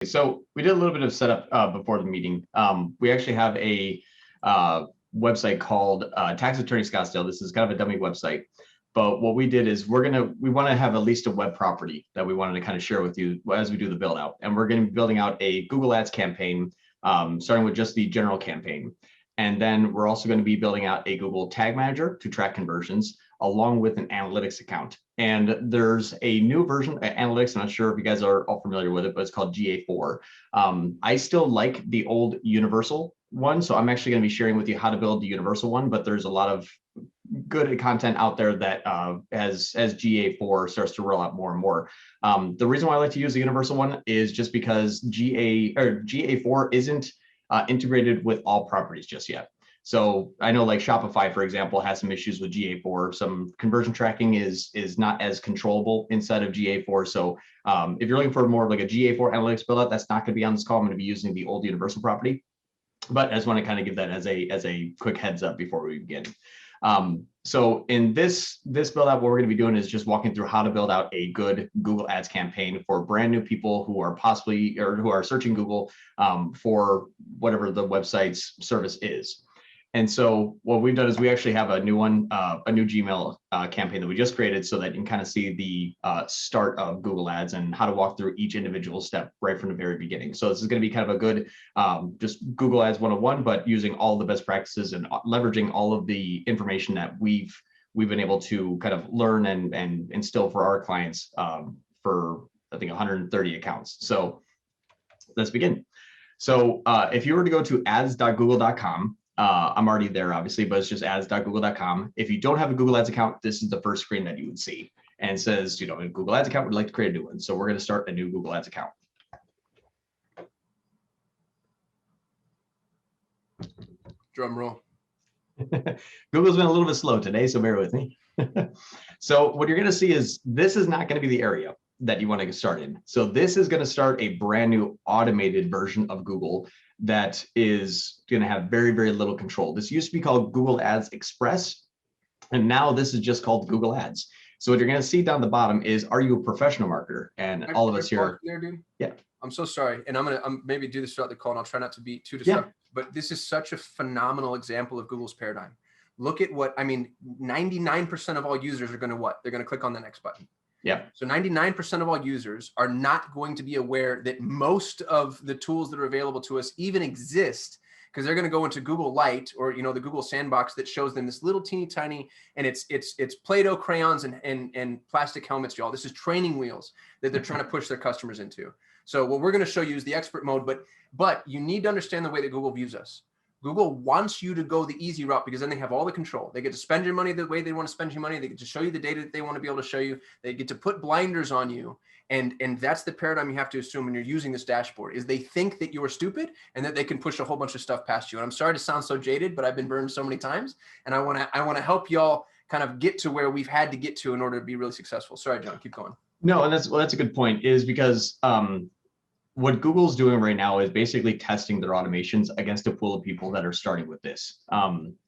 So we did a little bit of setup before the meeting. We actually have a website called Tax Attorney Scottsdale. This is kind of a dummy website. But what we did is we want to have at least a web property that we wanted to kind of share with you as we do the build out. And we're going to be building out a Google Ads campaign, starting with just the general campaign. And then we're also going to be building out a Google Tag Manager to track conversions, along with an analytics account. And there's a new version of analytics. I'm not sure if you guys are all familiar with it, but it's called GA4. I still like the old universal one. So I'm actually going to be sharing with you how to build the universal one, but there's a lot of good content out there that as GA4 starts to roll out more and more. The reason why I like to use the universal one is just because GA4 isn't integrated with all properties just yet. So I know like Shopify, for example, has some issues with GA4. Some conversion tracking is not as controllable inside of GA4. So if you're looking for more of like a GA4 analytics build out, that's not going to be on this call. I'm going to be using the old universal property. But I just want to kind of give that as a quick heads up before we begin. So in this build out, what we're going to be doing is just walking through how to build out a good Google Ads campaign for brand new people who are possibly or who are searching Google for whatever the website's service is. And so what we've done is we actually have a new one, a new Gmail campaign that we just created so that you can kind of see the start of Google Ads and how to walk through each individual step right from the very beginning. So this is going to be kind of a good just Google Ads 101, but using all the best practices and leveraging all of the information that we've been able to kind of learn and instill for our clients for, I think, 130 accounts. So let's begin. So if you were to go to ads.google.com, I'm already there, obviously, but it's just ads.google.com. If you don't have a Google Ads account, this is the first screen that you would see. And it says, a Google Ads account, would like to create a new one. So we're going to start a new Google Ads account. Drum roll. Google's been a little bit slow today, so bear with me. So what you're going to see is this is not going to be the area that you want to get started in. So this is going to start a brand new automated version of Google that is going to have very, very little control. This used to be called Google Ads Express, and now this is just called Google Ads. So what you're going to see down the bottom is, are you a professional marketer? And all of us here. There, dude? Yeah. I'm so sorry. And I'm maybe do this throughout the call, and I'll try not to be too disruptive, but this is such a phenomenal example of Google's paradigm. Look at 99% of all users are going to what? They're going to click on the next button. Yeah. So 99% of all users are not going to be aware that most of the tools that are available to us even exist, because they're going to go into Google Lite or the Google Sandbox that shows them this little teeny tiny, and it's Play-Doh crayons and plastic helmets, y'all. This is training wheels that they're trying to push their customers into. So what we're going to show you is the expert mode, but you need to understand the way that Google views us. Google wants you to go the easy route because then they have all the control. They get to spend your money the way they want to spend your money. They get to show you the data that they want to be able to show you. They get to put blinders on you. And that's the paradigm you have to assume when you're using this dashboard, is they think that you're stupid and that they can push a whole bunch of stuff past you. And I'm sorry to sound so jaded, but I've been burned so many times. And I want to help y'all kind of get to where we've had to get to in order to be really successful. Sorry, John, keep going. No, and that's a good point, is because what Google's doing right now is basically testing their automations against a pool of people that are starting with this.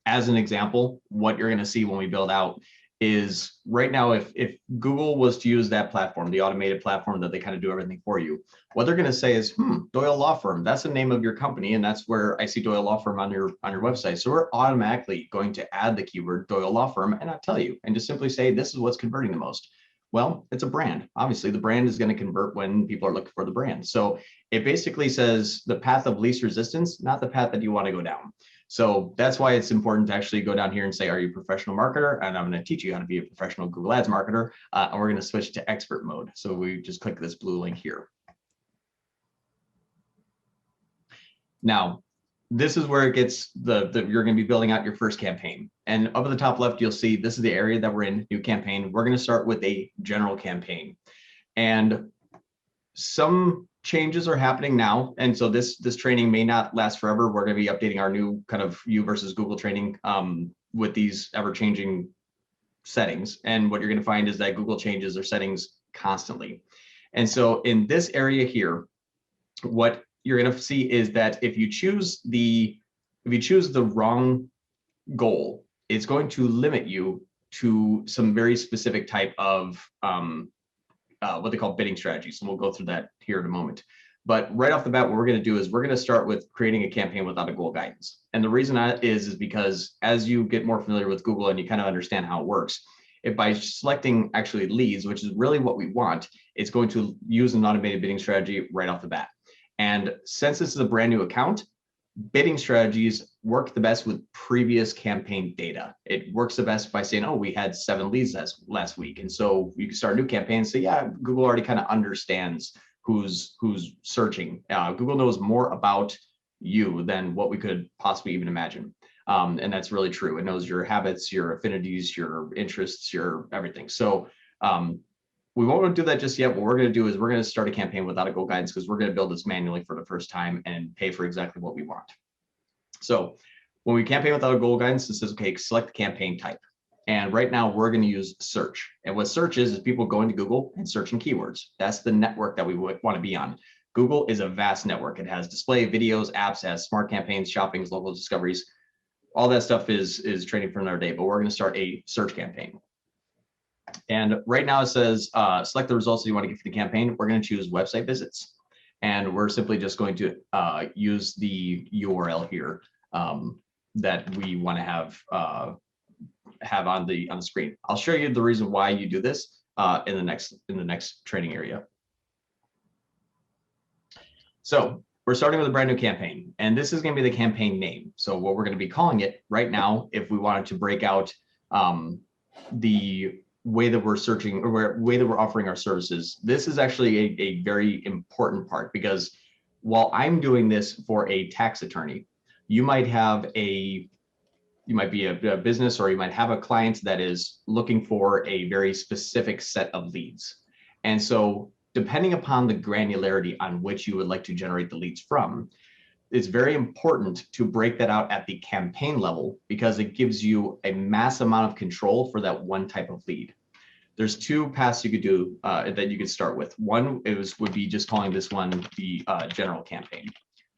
As an example, what you're going to see when we build out is right now, if Google was to use that platform, the automated platform that they kind of do everything for you, what they're going to say is, Doyle Law Firm, that's the name of your company. And that's where I see Doyle Law Firm on your website. So we're automatically going to add the keyword Doyle Law Firm and not tell you, and just simply say, this is what's converting the most. Well, it's a brand. Obviously, the brand is going to convert when people are looking for the brand. So it basically says the path of least resistance, not the path that you want to go down. So that's why it's important to actually go down here and say, are you a professional marketer? And I'm going to teach you how to be a professional Google Ads marketer. And we're going to switch to expert mode. So we just click this blue link here. Now, this is where it gets you're going to be building out your first campaign. And up at the top left, you'll see this is the area that we're in, new campaign. We're going to start with a general campaign. And some changes are happening now. And so this training may not last forever. We're going to be updating our new kind of you versus Google training with these ever-changing settings. And what you're going to find is that Google changes their settings constantly. And so in this area here, what you're going to see is that if you choose the wrong goal, it's going to limit you to some very specific type of what they call bidding strategies. And we'll go through that here in a moment. But right off the bat, what we're going to do is we're going to start with creating a campaign without a goal guidance. And the reason that is because as you get more familiar with Google and you kind of understand how it works, if by selecting actually leads, which is really what we want, it's going to use an automated bidding strategy right off the bat. And since this is a brand new account, bidding strategies work the best with previous campaign data. It works the best by saying, oh, we had 7 leads last week. And so you can start a new campaign and say, yeah, Google already kind of understands who's searching. Google knows more about you than what we could possibly even imagine. And that's really true. It knows your habits, your affinities, your interests, your everything. So we won't do that just yet. What we're going to do is we're going to start a campaign without a goal guidance because we're going to build this manually for the first time and pay for exactly what we want. So when we campaign without a goal guidance, it says, okay, select the campaign type. And right now we're going to use search. And what search is people going to Google and searching keywords. That's the network that we would want to be on. Google is a vast network. It has display, videos, apps, has smart campaigns, shoppings, local discoveries. All that stuff is training for another day, but we're going to start a search campaign. And right now it says, select the results that you want to get for the campaign. We're going to choose website visits. And we're simply just going to use the URL here that we want to have on the screen. I'll show you the reason why you do this in the next training area. So we're starting with a brand new campaign, and this is going to be the campaign name. So what we're going to be calling it right now, if we wanted to break out the way that we're searching or way that we're offering our services, this is actually a very important part, because while I'm doing this for a tax attorney, you might be a business, or you might have a client that is looking for a very specific set of leads. And so depending upon the granularity on which you would like to generate the leads from, it's very important to break that out at the campaign level, because it gives you a mass amount of control for that one type of lead. There's 2 paths you could do that you could start with. One would be just calling this one the general campaign.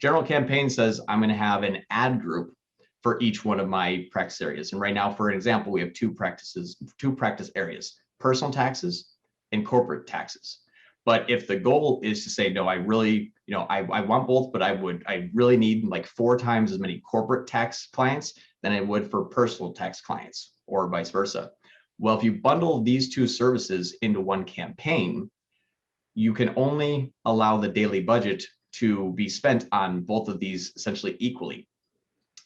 General campaign says I'm going to have an ad group for each one of my practice areas. And right now, for an example, we have 2 practice areas: personal taxes and corporate taxes. But if the goal is to say, no, I really, I want both, but I really need like 4 times as many corporate tax clients than I would for personal tax clients, or vice versa. Well, if you bundle these 2 services into one campaign, you can only allow the daily budget to be spent on both of these essentially equally.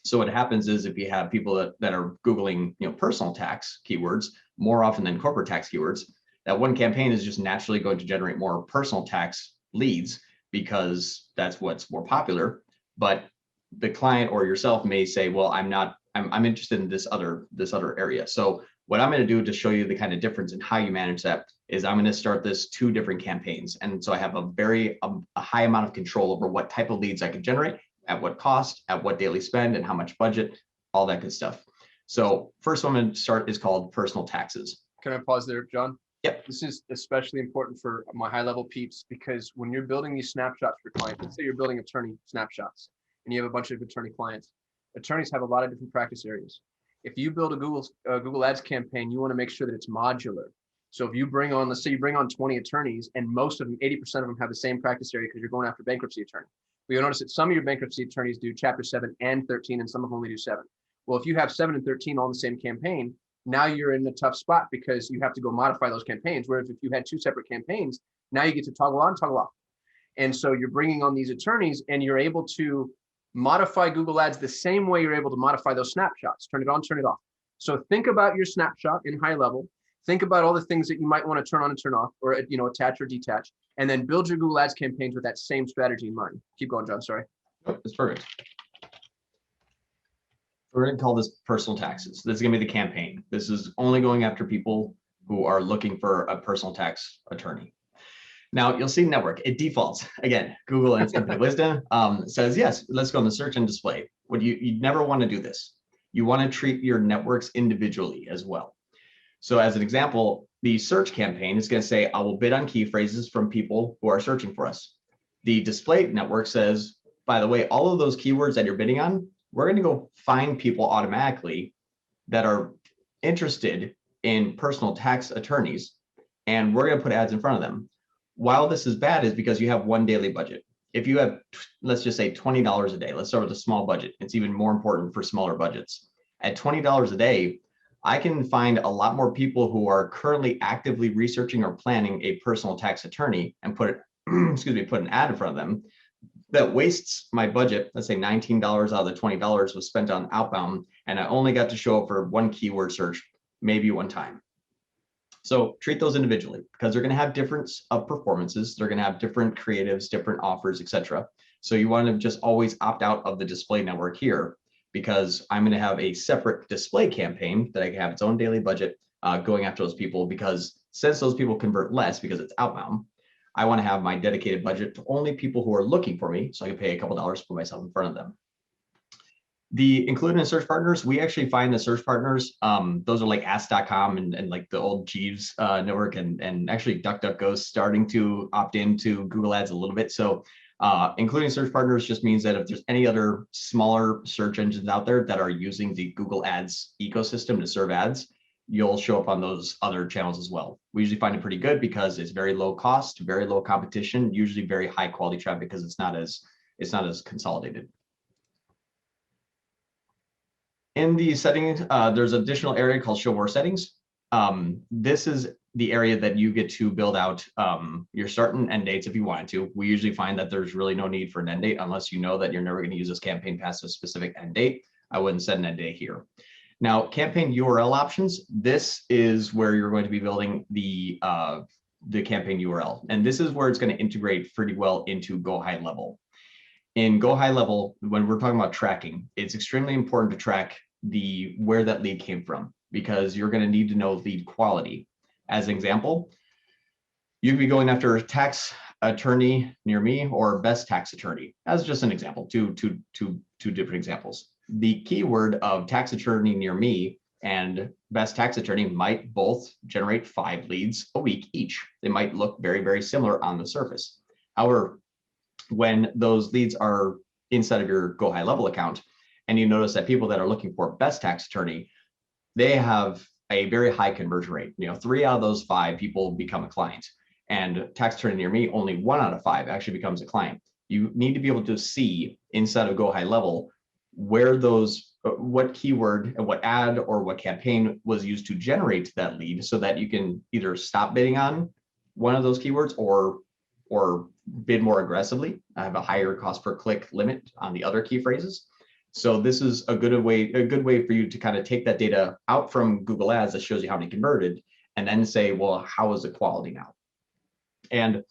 So what happens is, if you have people that are Googling, personal tax keywords more often than corporate tax keywords, that one campaign is just naturally going to generate more personal tax leads, because that's what's more popular. But the client or yourself may say, well, I'm interested in this other area. So what I'm going to do to show you the kind of difference in how you manage that is I'm going to start this 2 different campaigns. And so I have a high amount of control over what type of leads I can generate, at what cost, at what daily spend, and how much budget, all that good stuff. So first one I'm going to start is called personal taxes. Can I pause there, John? Yep. This is especially important for my high-level peeps, because when you're building these snapshots for clients, let's say you're building attorney snapshots and you have a bunch of attorney clients. Attorneys have a lot of different practice areas. If you build a Google Ads campaign, you want to make sure that it's modular. So if you bring on, let's say you bring on 20 attorneys, and most of them, 80% of them, have the same practice area because you're going after bankruptcy attorney. But you'll notice that some of your bankruptcy attorneys do Chapter 7 and 13, and some of them only do 7. Well, if you have 7 and 13 all in the same campaign, now you're in a tough spot, because you have to go modify those campaigns. Whereas if you had 2 separate campaigns, now you get to toggle on, toggle off. And so you're bringing on these attorneys, and you're able to modify Google Ads the same way you're able to modify those snapshots. Turn it on, turn it off. So think about your snapshot in HighLevel. Think about all the things that you might want to turn on and turn off, or attach or detach, and then build your Google Ads campaigns with that same strategy in mind. Keep going, John. Sorry. Oh, that's perfect. We're going to call this personal taxes. This is going to be the campaign. This is only going after people who are looking for a personal tax attorney. Now you'll see network, it defaults. Again, Google and its infinite wisdom says, yes, let's go in the search and display. What you never want to do this. You want to treat your networks individually as well. So as an example, the search campaign is going to say, I will bid on key phrases from people who are searching for us. The display network says, by the way, all of those keywords that you're bidding on, we're going to go find people automatically that are interested in personal tax attorneys, and we're going to put ads in front of them. While this is bad, is because you have one daily budget. if you have, let's just say $20 a day, let's start with a small budget. It's even more important for smaller budgets. At $20 a day, I can find a lot more people who are currently actively researching or planning a personal tax attorney and put it, excuse me, put an ad in front of them that wastes my budget. Let's say $19 out of the $20 was spent on outbound, and I only got to show up for one keyword search, maybe one time. So treat those individually because they're going to have difference of performances. They're going to have different creatives, different offers, etc. So you want to just always opt out of the display network here because I'm going to have a separate display campaign that I can have its own daily budget going after those people, because since those people convert less because it's outbound, I want to have my dedicated budget to only people who are looking for me, so I can pay a couple dollars to put myself in front of them. The included in search partners, we actually find the search partners, those are like ask.com and like the old Jeeves network, and actually DuckDuckGo is starting to opt into Google Ads a little bit. So including search partners just means that if there's any other smaller search engines out there that are using the Google Ads ecosystem to serve ads, you'll show up on those other channels as well. We usually find it pretty good because it's very low cost, very low competition, usually very high quality traffic because it's not as consolidated. In the settings, there's an additional area called Show More Settings. This is the area that you get to build out your start and end dates if you wanted to. We usually find that there's really no need for an end date unless you know that you're never going to use this campaign past a specific end date. I wouldn't set an end date here. Now, campaign URL options, this is where you're going to be building the campaign URL. And this is where it's going to integrate pretty well into Go HighLevel. In Go HighLevel, when we're talking about tracking, it's extremely important to track where that lead came from, because you're going to need to know lead quality. As an example, you could be going after a tax attorney near me or best tax attorney. As just an example, two different examples. The keyword of tax attorney near me and best tax attorney might both generate 5 leads a week each. They might look very, very similar on the surface. However, when those leads are inside of your Go HighLevel account, and you notice that people that are looking for best tax attorney, they have a very high conversion rate. 3 out of those 5 people become a client, and tax attorney near me, only 1 out of 5 actually becomes a client. You need to be able to see inside of Go HighLevel where what keyword and what ad or what campaign was used to generate that lead, so that you can either stop bidding on one of those keywords or bid more aggressively. I have a higher cost per click limit on the other key phrases. So this is a good way for you to kind of take that data out from Google Ads that shows you how many converted, and then say, well, how is the quality now? And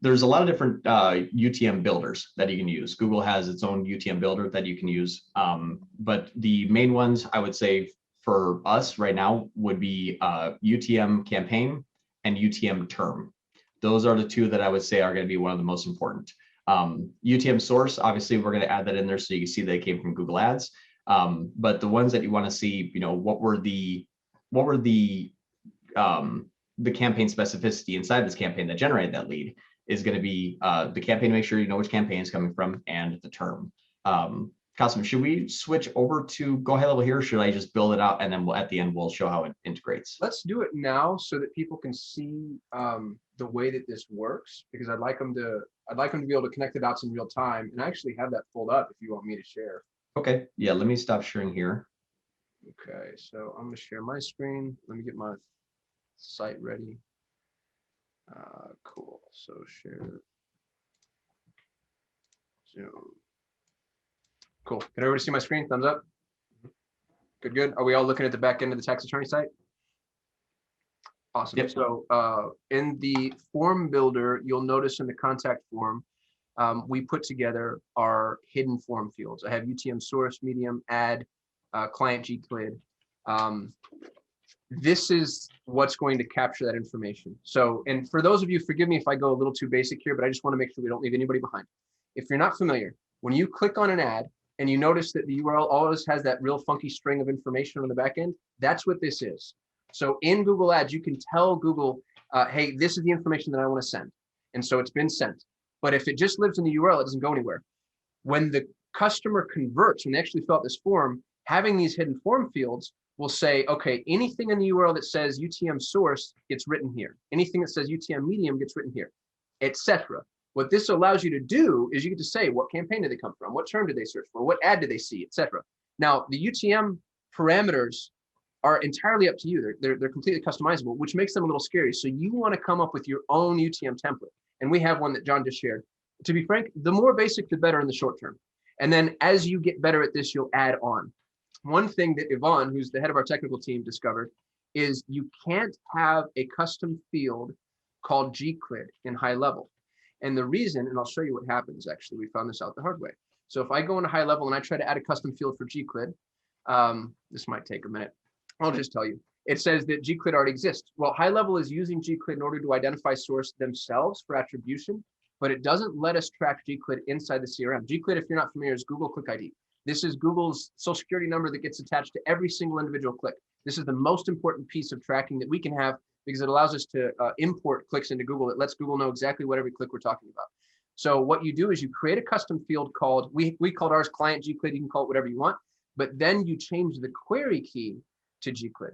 there's a lot of different UTM builders that you can use. Google has its own UTM builder that you can use. But the main ones I would say for us right now would be UTM campaign and UTM term. Those are the 2 that I would say are going to be one of the most important. UTM source, obviously, we're going to add that in there so you can see they came from Google Ads. But the ones that you want to see, what were the campaign specificity inside this campaign that generated that lead, is going to be the campaign. Make sure you know which campaign is coming from, and the term. Kasim, should we switch over to Go HighLevel here, or should I just build it out and then at the end we'll show how it integrates? Let's do it now so that people can see the way that this works, because I'd like them to be able to connect the dots in real time, and I actually have that pulled up if you want me to share. Okay, yeah, let me stop sharing here. Okay, so I'm going to share my screen. Let me get my site ready. Cool. So share Zoom. Cool. Can everybody see my screen? Thumbs up. Good, good. Are we all looking at the back end of the tax attorney site? Awesome. Yep. So in the form builder, you'll notice in the contact form, we put together our hidden form fields. I have UTM source, medium, ad, client GCLID. This is what's going to capture that information. So, and for those of you, forgive me if I go a little too basic here, but I just want to make sure we don't leave anybody behind. If you're not familiar, when you click on an ad and you notice that the URL always has that real funky string of information on the back end, that's what this is. So in Google Ads, you can tell Google, hey, this is the information that I want to send. And so it's been sent. But if it just lives in the URL, it doesn't go anywhere. When the customer converts, when they actually fill out this form, having these hidden form fields will say, okay, anything in the URL that says UTM source gets written here. Anything that says UTM medium gets written here, etc. What this allows you to do is you get to say, what campaign did they come from? What term did they search for? What ad did they see, etc. Now, the UTM parameters are entirely up to you. They're completely customizable, which makes them a little scary. So you want to come up with your own UTM template. And we have one that John just shared. To be frank, the more basic, the better in the short term. And then as you get better at this, you'll add on. One thing that Yvonne, who's the head of our technical team, discovered is you can't have a custom field called GCLID in HighLevel. And the reason, and I'll show you what happens, actually, we found this out the hard way. So if I go into HighLevel and I try to add a custom field for GCLID, this might take a minute. I'll just tell you. It says that GCLID already exists. Well, HighLevel is using GCLID in order to identify source themselves for attribution, but it doesn't let us track GCLID inside the CRM. GCLID, if you're not familiar, is Google Click ID. This is Google's social security number that gets attached to every single individual click. This is the most important piece of tracking that we can have because it allows us to import clicks into Google. It lets Google know exactly what every click we're talking about. So what you do is you create a custom field called, we called ours client GCLID, you can call it whatever you want, but then you change the query key to GCLID.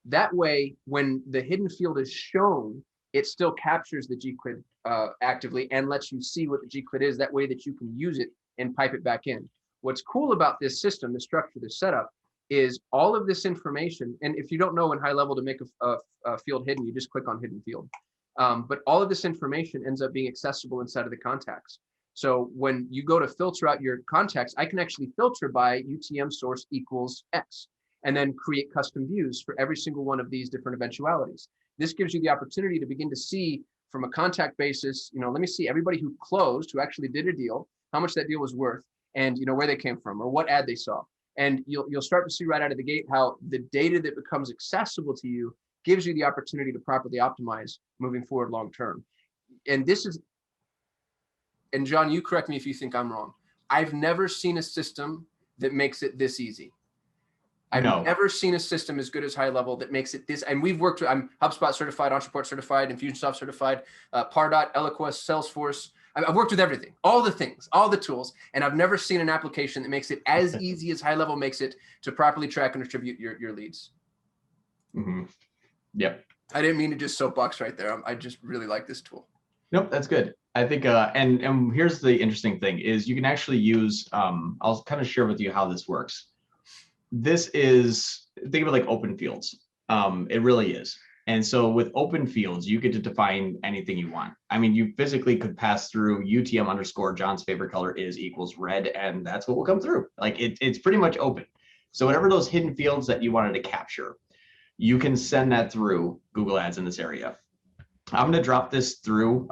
That way, when the hidden field is shown, it still captures the GCLID actively and lets you see what the GCLID is. That way that you can use it and pipe it back in. What's cool about this system, the structure, the setup, is all of this information. And if you don't know in HighLevel to make a field hidden, you just click on hidden field. But all of this information ends up being accessible inside of the contacts. So when you go to filter out your contacts, I can actually filter by UTM source equals X, and then create custom views for every single one of these different eventualities. This gives you the opportunity to begin to see from a contact basis, let me see everybody who closed, who actually did a deal, how much that deal was worth, and where they came from or what ad they saw. And you'll start to see right out of the gate how the data that becomes accessible to you gives you the opportunity to properly optimize moving forward long term. And this is, and John, you correct me if you think I'm wrong. I've never seen a system that makes it this easy. I've never seen a system as good as HighLevel that makes it this. And we've worked with, I'm HubSpot certified, Entreport certified, Infusionsoft certified, Pardot, Eloquist, Salesforce. I've worked with everything, all the things, all the tools, and I've never seen an application that makes it as easy as HighLevel makes it to properly track and distribute your leads. Mm-hmm. Yep. I didn't mean to just soapbox right there. I just really like this tool. Nope, that's good. I think, and here's the interesting thing is you can actually use, I'll kind of share with you how this works. This is, think of it like open fields. It really is. And so with open fields, you get to define anything you want. I mean, you physically could pass through UTM underscore John's favorite color is equals red, and that's what will come through. Like it's pretty much open. So whatever those hidden fields that you wanted to capture, you can send that through Google Ads in this area. I'm going to drop this through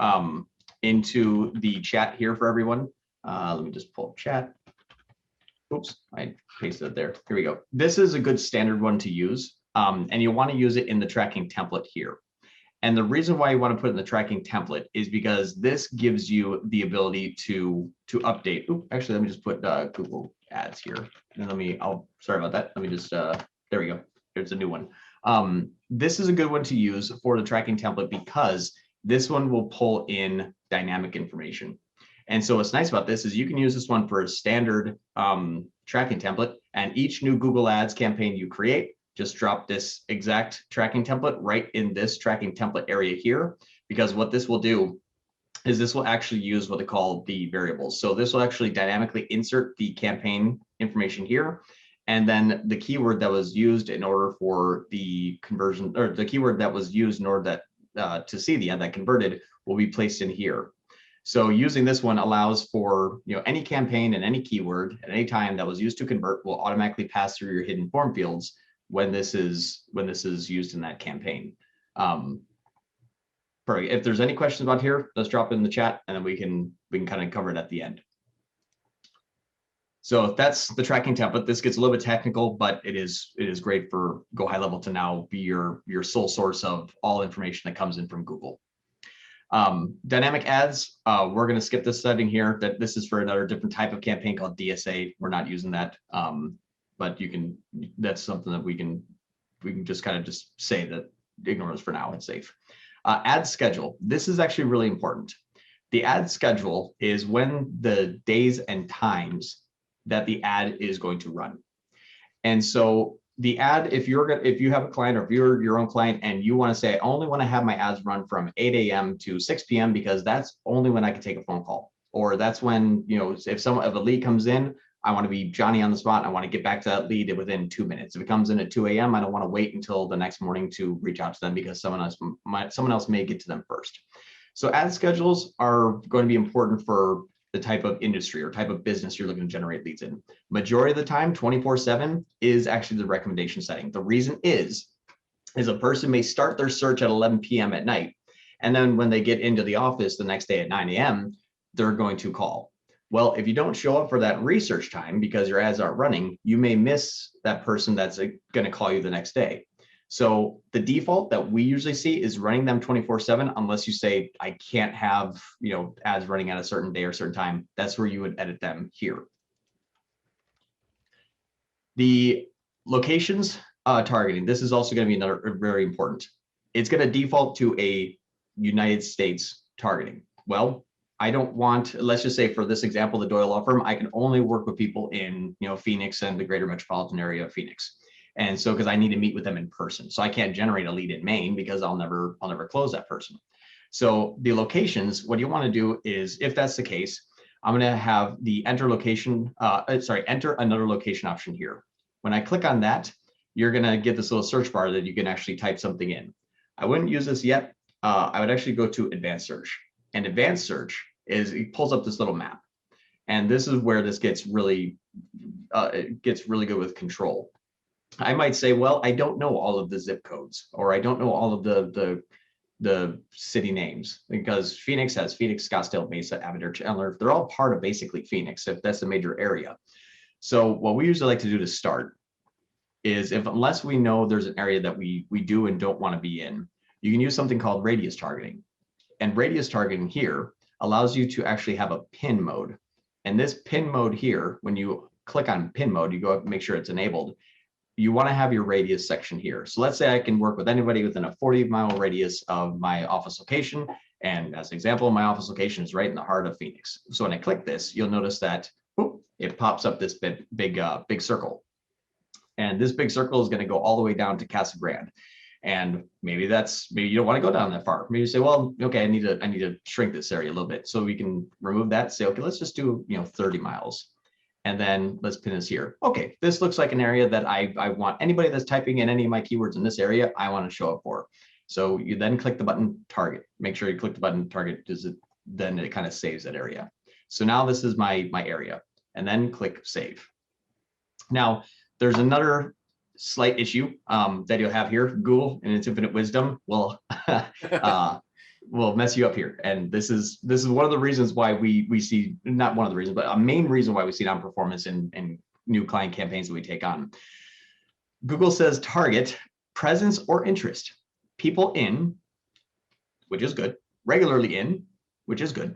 into the chat here for everyone. Let me just pull up chat. Oops, I pasted it there. Here we go. This is a good standard one to use. And you want to use it in the tracking template here. And the reason why you want to put it in the tracking template is because this gives you the ability to update. Ooh, actually, let me just put Google Ads here. And sorry about that. Let me just, there we go. Here's a new one. This is a good one to use for the tracking template because this one will pull in dynamic information. And so what's nice about this is you can use this one for a standard tracking template, and each new Google Ads campaign you create, just drop this exact tracking template right in this tracking template area here, because what this will do is this will actually use what they call the variables. So this will actually dynamically insert the campaign information here. And then the keyword that was used in order for the conversion, or the keyword that was used in order that to see the ad that converted will be placed in here. So using this one allows for any campaign and any keyword at any time that was used to convert will automatically pass through your hidden form fields when this is used in that campaign. If there's any questions about here, let's drop it in the chat, and then we can kind of cover it at the end. So that's the tracking template. This gets a little bit technical, but it is great for Go HighLevel to now be your sole source of all information that comes in from Google. Dynamic ads, we're going to skip this setting here. That this is for another different type of campaign called DSA. We're not using that, but that's something that we can just kind of just say that ignore this for now. It's safe. Ad schedule. This is actually really important. The ad schedule is when the days and times that the ad is going to run. And so the ad, if you have a client or if you're your own client and you want to say, I only want to have my ads run from 8 a.m. to 6 p.m. because that's only when I can take a phone call, or that's when, if a lead comes in, I want to be Johnny on the spot. I want to get back to that lead within 2 minutes. If it comes in at 2 a.m., I don't want to wait until the next morning to reach out to them because someone else may get to them first. So ad schedules are going to be important for the type of industry or type of business you're looking to generate leads in. Majority of the time, 24/7 is actually the recommendation setting. The reason is a person may start their search at 11 p.m. at night, and then when they get into the office the next day at 9 a.m., they're going to call. Well, if you don't show up for that research time because your ads aren't running, you may miss that person that's going to call you the next day. So the default that we usually see is running them 24/7, unless you say, I can't have, ads running at a certain day or certain time. That's where you would edit them here. The locations targeting, this is also going to be another very important. It's going to default to a United States targeting. Well, I don't want, let's just say for this example, the Doyle Law Firm, I can only work with people in, Phoenix and the greater metropolitan area of Phoenix. And so, because I need to meet with them in person. So I can't generate a lead in Maine because I'll never close that person. So the locations, what you want to do is, if that's the case, I'm going to have the enter another location option here. When I click on that, you're going to get this little search bar that you can actually type something in. I wouldn't use this yet. I would actually go to advanced search, and advanced search it pulls up this little map. And this is where this gets really good with control. I might say, well, I don't know all of the zip codes, or I don't know all of the city names, because Phoenix has Phoenix, Scottsdale, Mesa, Avondale, Chandler. They're all part of basically Phoenix, if that's a major area. So what we usually like to do to start is, unless we know there's an area that we do and don't want to be in, you can use something called radius targeting. And radius targeting here allows you to actually have a pin mode. And this pin mode here, when you click on pin mode, you go up and make sure it's enabled. You want to have your radius section here. So let's say I can work with anybody within a 40-mile radius of my office location. And as an example, my office location is right in the heart of Phoenix. So when I click this, you'll notice that it pops up this big circle. And this big circle is going to go all the way down to Casa Grande. And maybe you don't want to go down that far. Maybe you say, well, okay, I need to shrink this area a little bit. So we can remove that, say, okay, let's just do 30 miles. And then let's pin this here. Okay, this looks like an area that I want anybody that's typing in any of my keywords in this area, I want to show up for. So you then click the button target. Make sure you click the button target, then it kind of saves that area. So now this is my area, and then click save. Now, there's another slight issue that you'll have here. Google, in its infinite wisdom, will mess you up here. And this is one of the reasons why we see, not one of the reasons, but a main reason why we see non-performance in new client campaigns that we take on. Google says target presence or interest. People in, which is good, regularly in, which is good,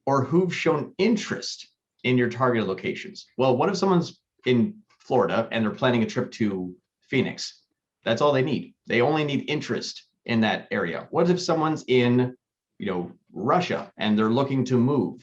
or who've shown interest in your targeted locations. Well, what if someone's in Florida and they're planning a trip to Phoenix? That's all they need. They only need interest in that area. What if someone's in, Russia and they're looking to move,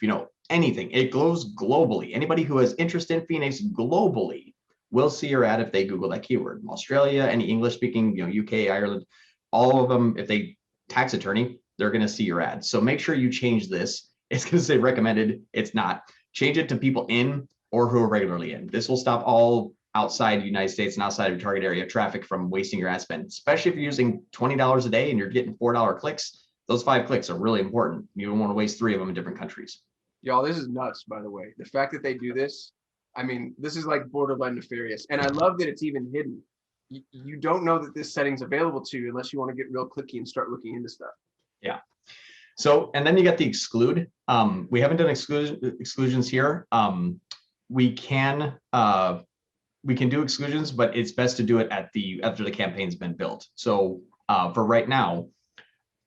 anything? It goes globally. Anybody who has interest in Phoenix globally will see your ad if they Google that keyword. Australia, any English speaking, UK, Ireland, all of them, if they tax attorney, they're going to see your ad. So make sure you change this. It's going to say recommended. It's not. Change it to people in or who are regularly in. This will stop all outside the United States and outside of your target area traffic from wasting your ad spend, especially if you're using $20 a day and you're getting $4 clicks. Those 5 clicks are really important. You don't want to waste 3 of them in different countries. Y'all, this is nuts, by the way. The fact that they do this, I mean, this is like borderline nefarious. And I love that it's even hidden. You don't know that this setting's available to you unless you want to get real clicky and start looking into stuff. Yeah. So, and then you got the exclude. We haven't done exclusions here. We can do exclusions, but it's best to do it after the campaign's been built. So for right now,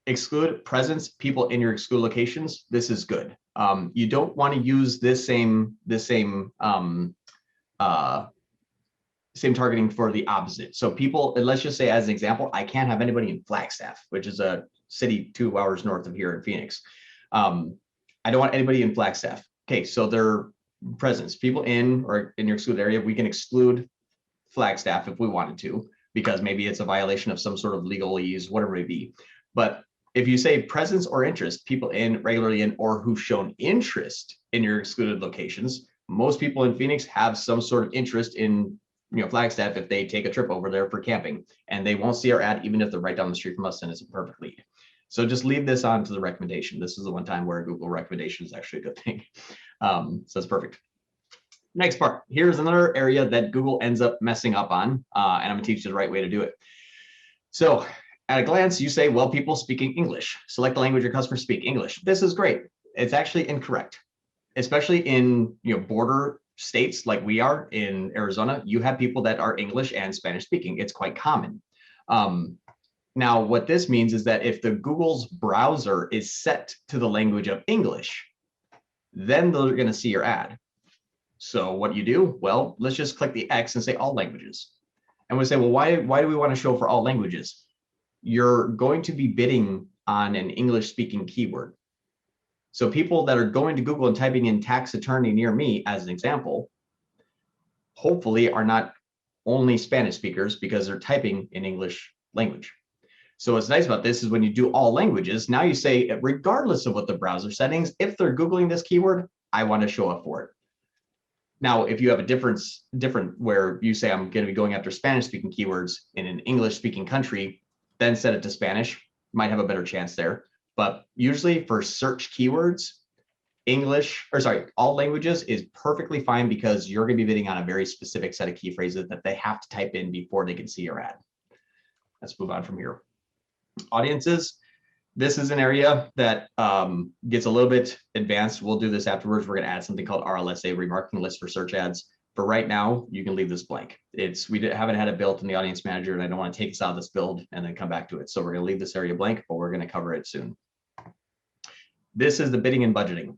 exclude presence, people in your exclude locations. This is good. You don't want to use this same targeting for the opposite. So people, let's just say as an example, I can't have anybody in Flagstaff, which is a city 2 hours north of here in Phoenix. I don't want anybody in Flagstaff. Okay, so their presence, people in or in your excluded area, we can exclude Flagstaff if we wanted to, because maybe it's a violation of some sort of legalese, whatever it may be. But if you say presence or interest, people in, regularly in, or who've shown interest in your excluded locations, most people in Phoenix have some sort of interest in, Flagstaff if they take a trip over there for camping, and they won't see our ad even if they're right down the street from us and it's a perfect lead. So just leave this on to the recommendation. This is the one time where Google recommendation is actually a good thing. So that's perfect. Next part, here's another area that Google ends up messing up on, and I'm gonna teach you the right way to do it. So at a glance, you say, well, people speaking English. Select the language your customers speak, English. This is great. It's actually incorrect, especially in border states like we are in Arizona. You have people that are English and Spanish speaking. It's quite common. Now, what this means is that if the Google's browser is set to the language of English, then they're going to see your ad. So what you do? Well, let's just click the X and say all languages. And we say, well, why do we want to show for all languages? You're going to be bidding on an English speaking keyword. So people that are going to Google and typing in tax attorney near me as an example, hopefully are not only Spanish speakers because they're typing in English language. So what's nice about this is when you do all languages, now you say, regardless of what the browser settings, if they're Googling this keyword, I want to show up for it. Now, if you have a different where you say, I'm going to be going after Spanish speaking keywords in an English speaking country, then set it to Spanish, might have a better chance there. But usually for search keywords, all languages is perfectly fine because you're going to be bidding on a very specific set of key phrases that they have to type in before they can see your ad. Let's move on from here. Audiences. This is an area that gets a little bit advanced. We'll do this afterwards. We're going to add something called Rlsa, Remarking List for search ads. For right now, you can leave this blank. We haven't had it built in the audience manager, and I don't want to take this out of this build and then come back to it. So we're going to leave this area blank, but we're going to cover it soon. This is the bidding and budgeting.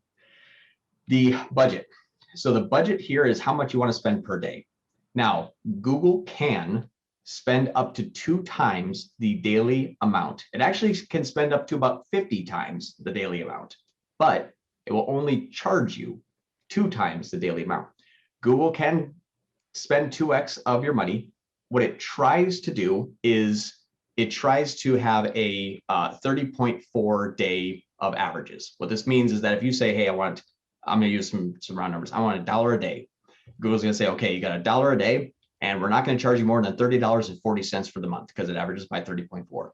The budget. So the budget here is how much you want to spend per day. Now, Google can spend up to 2 times the daily amount. It actually can spend up to about 50 times the daily amount, but it will only charge you 2 times the daily amount. Google can spend 2x of your money. What it tries to do is it tries to have a 30.4 day of averages. What this means is that if you say, hey, I'm going to use some round numbers. I want $1 a day. Google's going to say, okay, you got $1 a day, and we're not going to charge you more than $30.40 for the month because it averages by 30.4.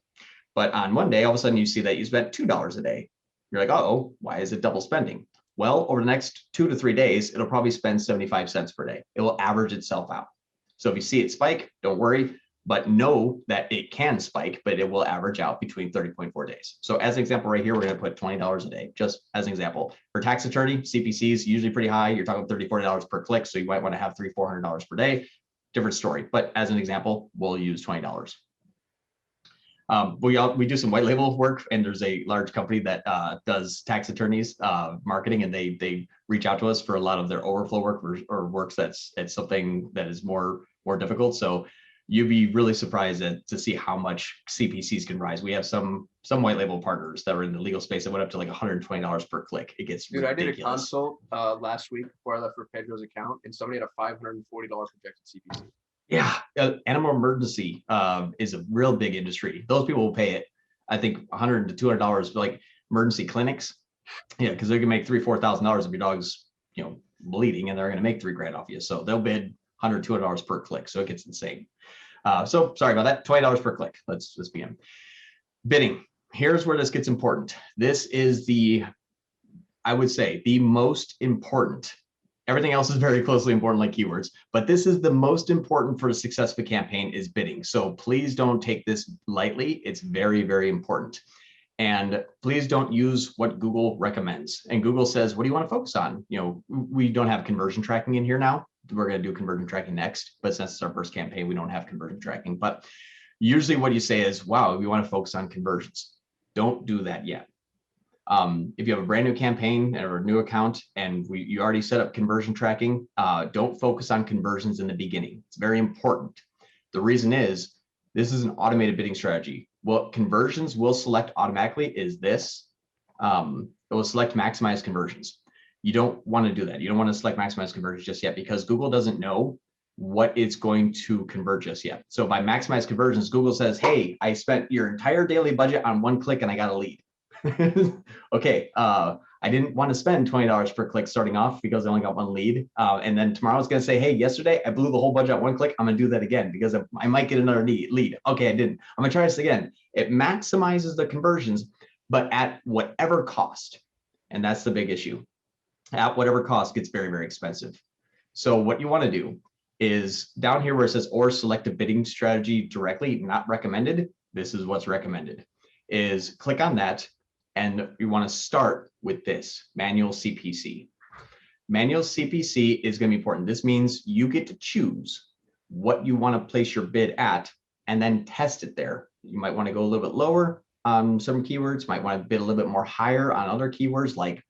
But on one day, all of a sudden you see that you spent $2 a day. You're like, oh, why is it double spending? Well, over the next 2 to 3 days, it'll probably spend 75 cents per day. It will average itself out. So if you see it spike, don't worry, but know that it can spike, but it will average out between 30.4 days. So as an example right here, we're going to put $20 a day, just as an example. For tax attorney, CPCs usually pretty high. You're talking $30, $40 per click. So you might want to have $300, $400 per day. Different story, but as an example, we'll use $20. We do some white label work, and there's a large company that does tax attorneys marketing, and they reach out to us for a lot of their overflow work or works that's something that is more difficult. So you'd be really surprised to see how much CPCs can rise. We have some white label partners that are in the legal space that went up to like $120 per click. It gets ridiculous. I did a consult last week before I left for Pedro's account, and somebody had a $540 projected CPC. Yeah, animal emergency is a real big industry. Those people will pay it. I think $100 to $200 for like emergency clinics. Yeah, because they can make $3,000, $4,000 if your dog's bleeding, and they're going to make $3,000 off you. So they'll bid $100, $200 per click. So it gets insane. So sorry about that. $20 per click. Let's begin. Bidding. Here's where this gets important. This is I would say the most important. Everything else is very closely important, like keywords, but this is the most important for the success of a campaign is bidding. So please don't take this lightly. It's very, very important. And please don't use what Google recommends. And Google says, what do you want to focus on? We don't have conversion tracking in here now. We're going to do conversion tracking next, but since it's our first campaign, we don't have conversion tracking. But usually what you say is, wow, we want to focus on conversions. Don't do that yet. If you have a brand new campaign or a new account and you already set up conversion tracking, don't focus on conversions in the beginning. It's very important. The reason is this is an automated bidding strategy. What conversions will select automatically is this. It will select maximize conversions. You don't want to do that. You don't want to select maximize conversions just yet because Google doesn't know what it's going to convert just yet. So by maximize conversions, Google says, hey, I spent your entire daily budget on one click and I got a lead. Okay, I didn't want to spend $20 per click starting off because I only got one lead. And then tomorrow it's going to say, hey, yesterday I blew the whole budget at one click. I'm going to do that again because I might get another lead. Okay, I didn't. I'm going to try this again. It maximizes the conversions, but at whatever cost. And that's the big issue. At whatever cost gets very, very expensive. So what you want to do is down here where it says or select a bidding strategy directly, not recommended. This is what's recommended, is click on that. And you want to start with this manual CPC. Manual CPC is going to be important. This means you get to choose what you want to place your bid at and then test it there. You might want to go a little bit lower on some keywords, might want to bid a little bit more higher on other keywords like,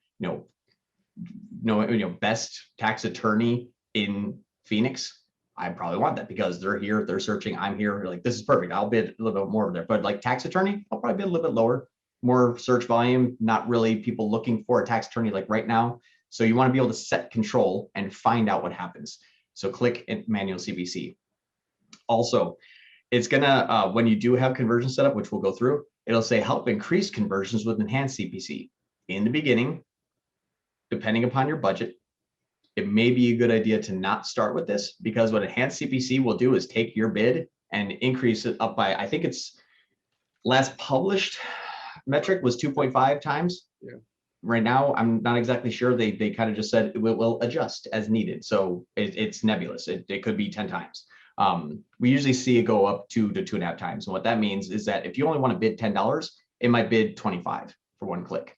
best tax attorney in Phoenix. I probably want that because they're here, they're searching, I'm here. Like, this is perfect. I'll bid a little bit more there. But like tax attorney, I'll probably bid a little bit lower. More search volume, not really people looking for a tax attorney like right now. So you want to be able to set control and find out what happens. So click in manual CPC. Also, it's gonna, when you do have conversion set up, which we'll go through, it'll say help increase conversions with enhanced CPC. In the beginning, depending upon your budget, it may be a good idea to not start with this because what enhanced CPC will do is take your bid and increase it up by, I think it's last published metric was 2.5 times. Yeah. Right now, I'm not exactly sure. They kind of just said it will adjust as needed. So it's nebulous. It could be 10 times. We usually see it go up 2 to 2.5 times. And what that means is that if you only want to bid $10, it might bid 25 for one click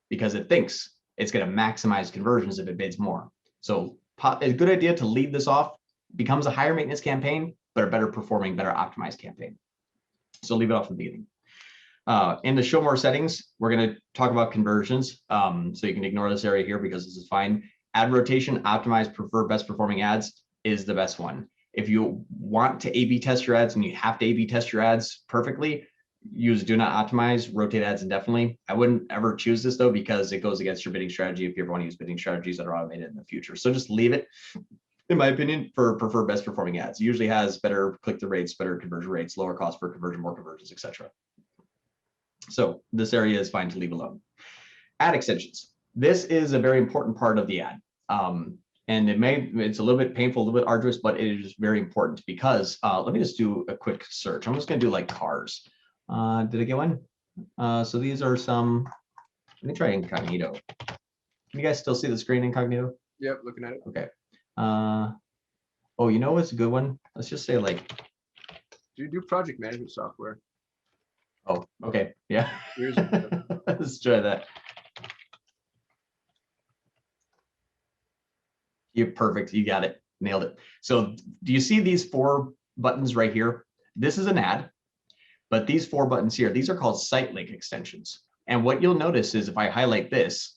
because it thinks it's going to maximize conversions if it bids more. So a good idea to leave this off, becomes a higher maintenance campaign, but a better performing, better optimized campaign. So leave it off from the beginning. In the show more settings, we're going to talk about conversions. So you can ignore this area here because this is fine. Ad rotation, optimize, prefer best performing ads is the best one. If you want to A/B test your ads and you have to A/B test your ads perfectly, use do not optimize, rotate ads indefinitely. I wouldn't ever choose this though, because it goes against your bidding strategy if you ever want to use bidding strategies that are automated in the future. So just leave it, in my opinion, for prefer best performing ads. It usually has better click-through rates, better conversion rates, lower cost per conversion, more conversions, etc. So this area is fine to leave alone. Ad extensions. This is a very important part of the ad. And it's a little bit painful, a little bit arduous, but it is very important because let me just do a quick search. I'm just going to do like cars. Did I get one? So these are some, let me try incognito. Can you guys still see the screen incognito? Yep, looking at it. Okay. Oh, you know what's a good one? Let's just say like. Do project management software. Oh, okay. Yeah. Let's try that. You're perfect. You got it. Nailed it. So do you see these 4 buttons right here? This is an ad, but these 4 buttons here, these are called site link extensions. And what you'll notice is if I highlight this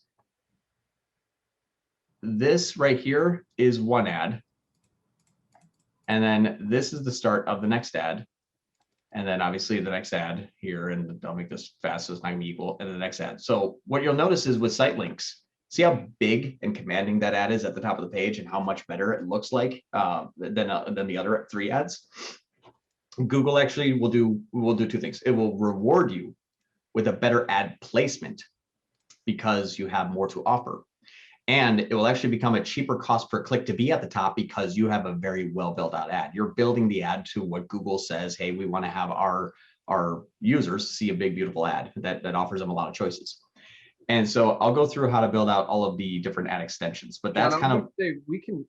right here is one ad. And then this is the start of the next ad. And then obviously the next ad here, and I'll make this fast so it's not gonna be equal, and the next ad. So what you'll notice is with site links, see how big and commanding that ad is at the top of the page and how much better it looks like than the other 3 ads. Google actually will do 2 things. It will reward you with a better ad placement because you have more to offer. And it will actually become a cheaper cost per click to be at the top because you have a very well built out ad. You're building the ad to what Google says, hey, we want to have our users see a big, beautiful ad that offers them a lot of choices. And so I'll go through how to build out all of the different ad extensions, but that's kind of.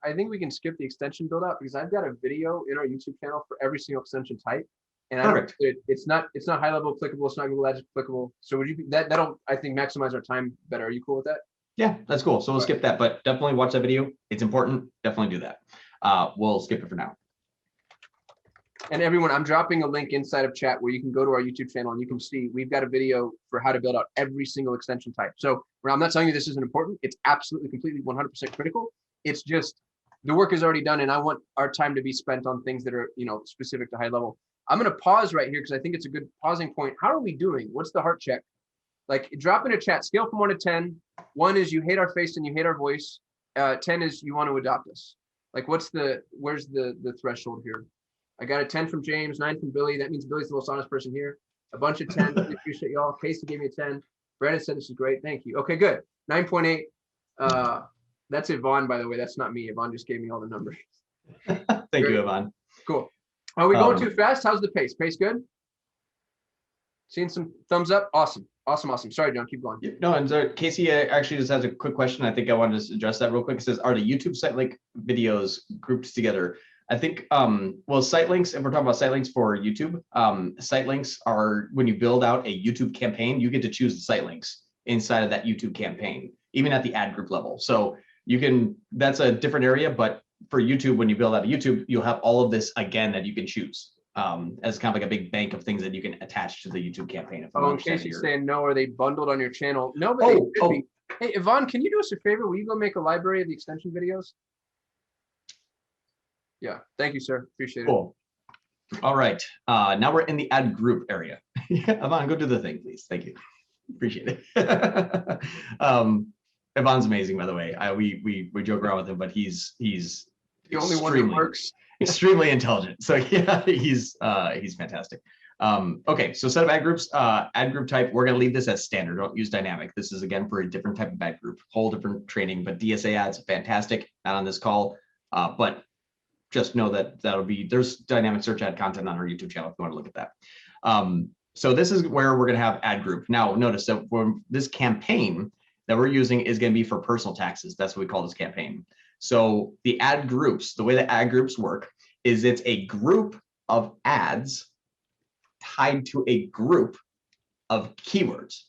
I think we can skip the extension build out because I've got a video in our YouTube channel for every single extension type. And it's not high level clickable. It's not Google Ads clickable. So would you that'll, I think, maximize our time better. Are you cool with that? Yeah, that's cool. So we'll skip that, but definitely watch that video. It's important. Definitely do that. We'll skip it for now. And everyone, I'm dropping a link inside of chat where you can go to our YouTube channel and you can see we've got a video for how to build out every single extension type. So I'm not telling you this isn't important. It's absolutely, completely 100% critical. It's just the work is already done and I want our time to be spent on things that are, specific to high level. I'm going to pause right here because I think it's a good pausing point. How are we doing? What's the heart check? Like, drop in a chat, scale from 1 to 10. 1 is you hate our face and you hate our voice. 10 is you want to adopt us. Like where's the threshold here? I got a 10 from James, 9 from Billy. That means Billy's the most honest person here. A bunch of 10. Really appreciate y'all. Casey gave me a 10. Brandon said this is great. Thank you. Okay, good. 9.8. That's Yvonne, by the way. That's not me. Yvonne just gave me all the numbers. Thank you, Yvonne. Cool. Are we going too fast? How's the pace? Pace good? Seeing some thumbs up? Awesome. Awesome. Sorry, John, keep going. No, and Casey actually just has a quick question. I think I wanted to address that real quick. It says, are the YouTube site link videos grouped together? I think, well, site links, if we're talking about site links for YouTube, site links are when you build out a YouTube campaign, you get to choose the site links inside of that YouTube campaign, even at the ad group level. So you can, that's a different area, but for YouTube, when you build out a YouTube, you'll have all of this again that you can choose. As kind of like a big bank of things that you can attach to the YouTube campaign. In case you're saying no, are they bundled on your channel? No, but they should be. Hey, Yvonne, can you do us a favor? Will you go make a library of the extension videos? Yeah, thank you, sir. Appreciate it. Cool. All right, now we're in the ad group area. Yvonne, go do the thing, please. Thank you. Appreciate it. Yvonne's amazing, by the way. We joke around with him, but he's the only one that works. Extremely intelligent. So yeah, he's fantastic. Okay, so set of ad groups, ad group type, we're gonna leave this as standard. Don't use dynamic. This is again for a different type of ad group, whole different training, but DSA ads, fantastic, not on this call, but just know that there's dynamic search ad content on our YouTube channel if you want to look at that. So this is where we're gonna have ad group. Now notice that for this campaign that we're using is gonna be for personal taxes. That's what we call this campaign. So the ad groups, the way that ad groups work is it's a group of ads tied to a group of keywords.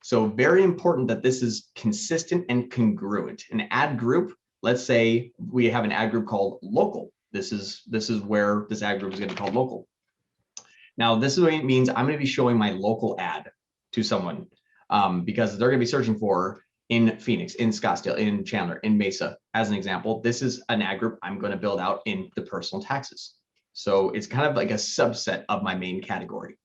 So very important that this is consistent and congruent. An ad group, let's say we have an ad group called local. This is where this ad group is going to be called local. Now this is what it means. I'm going to be showing my local ad to someone because they're going to be searching for in Phoenix, in Scottsdale, in Chandler, in Mesa, as an example. This is an ad group I'm going to build out in the personal taxes. So it's kind of like a subset of my main category.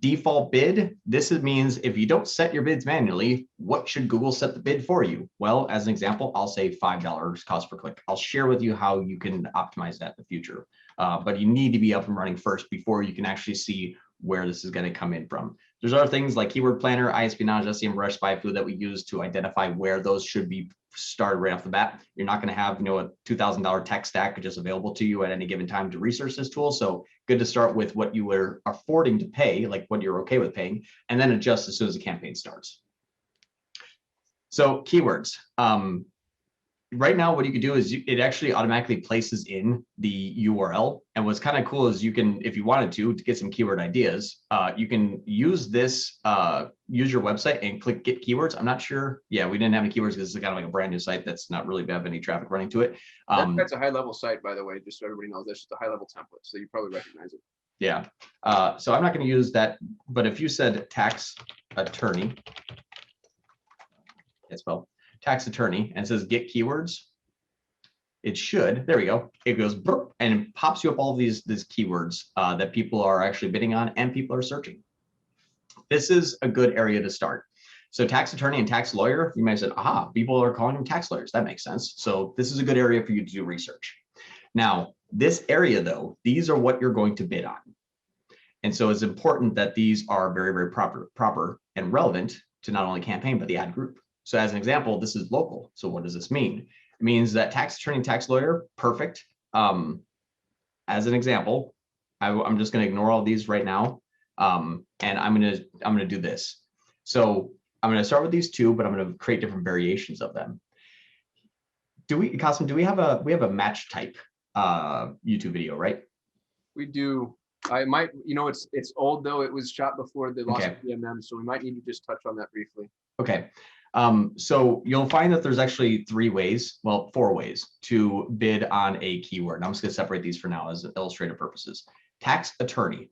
Default bid, this means if you don't set your bids manually, what should Google set the bid for you? Well, as an example, I'll say $5 cost per click. I'll share with you how you can optimize that in the future. But you need to be up and running first before you can actually see where this is going to come in from. There's other things like Keyword Planner, iEspionage, SEMrush, SpyFu that we use to identify where those should be started right off the bat. You're not going to have, a $2,000 tech stack just available to you at any given time to research this tool. So good to start with what you are affording to pay, like what you're okay with paying, and then adjust as soon as the campaign starts. So keywords. Right now, what you can do is it actually automatically places in the URL. And what's kind of cool is you can, if you wanted to get some keyword ideas, you can use this, use your website and click get keywords. I'm not sure. Yeah, we didn't have any keywords because it's kind of like a brand new site that's not really have any traffic running to it. That's a HighLevel site, by the way, just so everybody knows. That's just a HighLevel template, so you probably recognize it. Yeah. So I'm not going to use that. But if you said tax attorney, it's spelled tax attorney, and it says get keywords, it should, there we go, it goes burp, and it pops you up all of these keywords that people are actually bidding on and people are searching. This is a good area to start. So tax attorney and tax lawyer, you might have said, aha, people are calling them tax lawyers. That makes sense. So this is a good area for you to do research. Now, this area though, these are what you're going to bid on. And so it's important that these are very, very proper and relevant to not only campaign, but the ad group. So as an example, this is local. So what does this mean? It means that tax attorney, tax lawyer, perfect. As an example, I'm just going to ignore all these right now, and I'm going to do this. So I'm going to start with these two, but I'm going to create different variations of them. Kasim, do we have a match type YouTube video, right? We do. I might, it's old though. It was shot before the loss of PMM, so we might need to just touch on that briefly. Okay. So you'll find that there's actually four ways to bid on a keyword. And I'm just going to separate these for now as illustrative purposes. Tax attorney.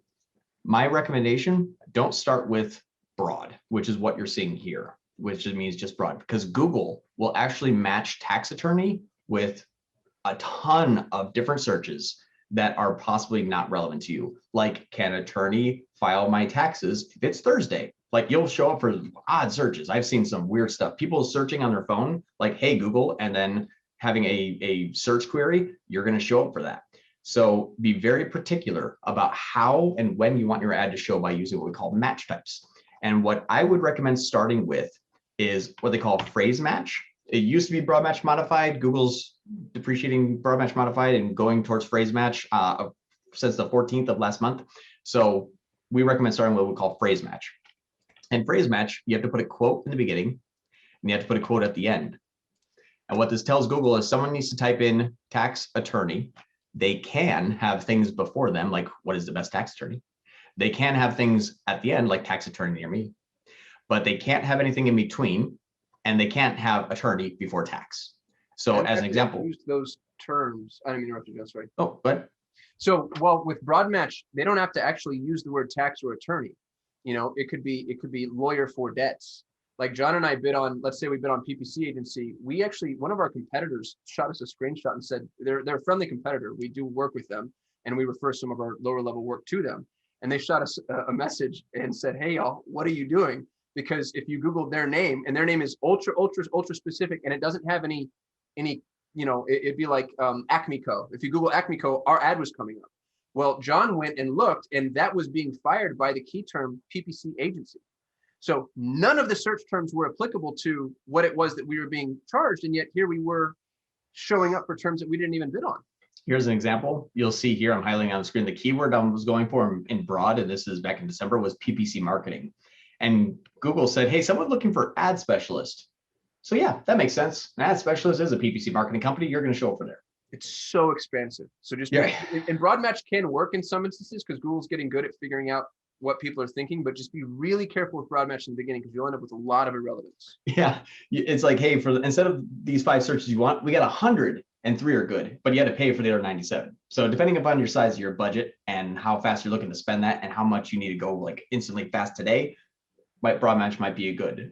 My recommendation, don't start with broad, which is what you're seeing here, which means just broad, because Google will actually match tax attorney with a ton of different searches that are possibly not relevant to you. Like, can attorney file my taxes if it's Thursday? Like, you'll show up for odd searches. I've seen some weird stuff. People searching on their phone, like, hey, Google, and then having a search query, you're going to show up for that. So be very particular about how and when you want your ad to show by using what we call match types. And what I would recommend starting with is what they call phrase match. It used to be broad match modified. Google's depreciating broad match modified and going towards phrase match since the 14th of last month. So we recommend starting with what we call phrase match. And phrase match, you have to put a quote in the beginning and you have to put a quote at the end. And what this tells Google is someone needs to type in tax attorney. They can have things before them, like what is the best tax attorney? They can have things at the end, like tax attorney near me, but they can't have anything in between, and they can't have attorney before tax. So as an example, use those terms. I didn't interrupt you. That's right. Oh, but so, well, with broad match, they don't have to actually use the word tax or attorney. You know, it could be lawyer for debts. Like John and I bid on, let's say we bid on PPC agency. We actually, one of our competitors shot us a screenshot and said they're a friendly competitor. We do work with them, and we refer some of our lower level work to them. And they shot us a message and said, "Hey y'all, what are you doing?" Because if you Google their name, and their name is ultra specific, and it doesn't have any, you know, it'd be like Acme Co. If you Google Acme Co, our ad was coming up. Well, John went and looked, and that was being fired by the key term PPC agency. So none of the search terms were applicable to what it was that we were being charged, and yet here we were showing up for terms that we didn't even bid on. Here's an example. You'll see here, I'm highlighting on the screen, the keyword I was going for in broad, and this is back in December, was PPC marketing. And Google said, hey, someone looking for ad specialist. So yeah, that makes sense. An ad specialist is a PPC marketing company. You're going to show up for there. It's so expansive. So just, and broad match can work in some instances because Google's getting good at figuring out what people are thinking, but just be really careful with broad match in the beginning because you'll end up with a lot of irrelevance. Yeah, it's like, hey, instead of these 5 searches you want, we got 100 and 3 are good, but you had to pay for the other 97. So depending upon your size of your budget and how fast you're looking to spend that and how much you need to go like instantly fast today, broad match might be a good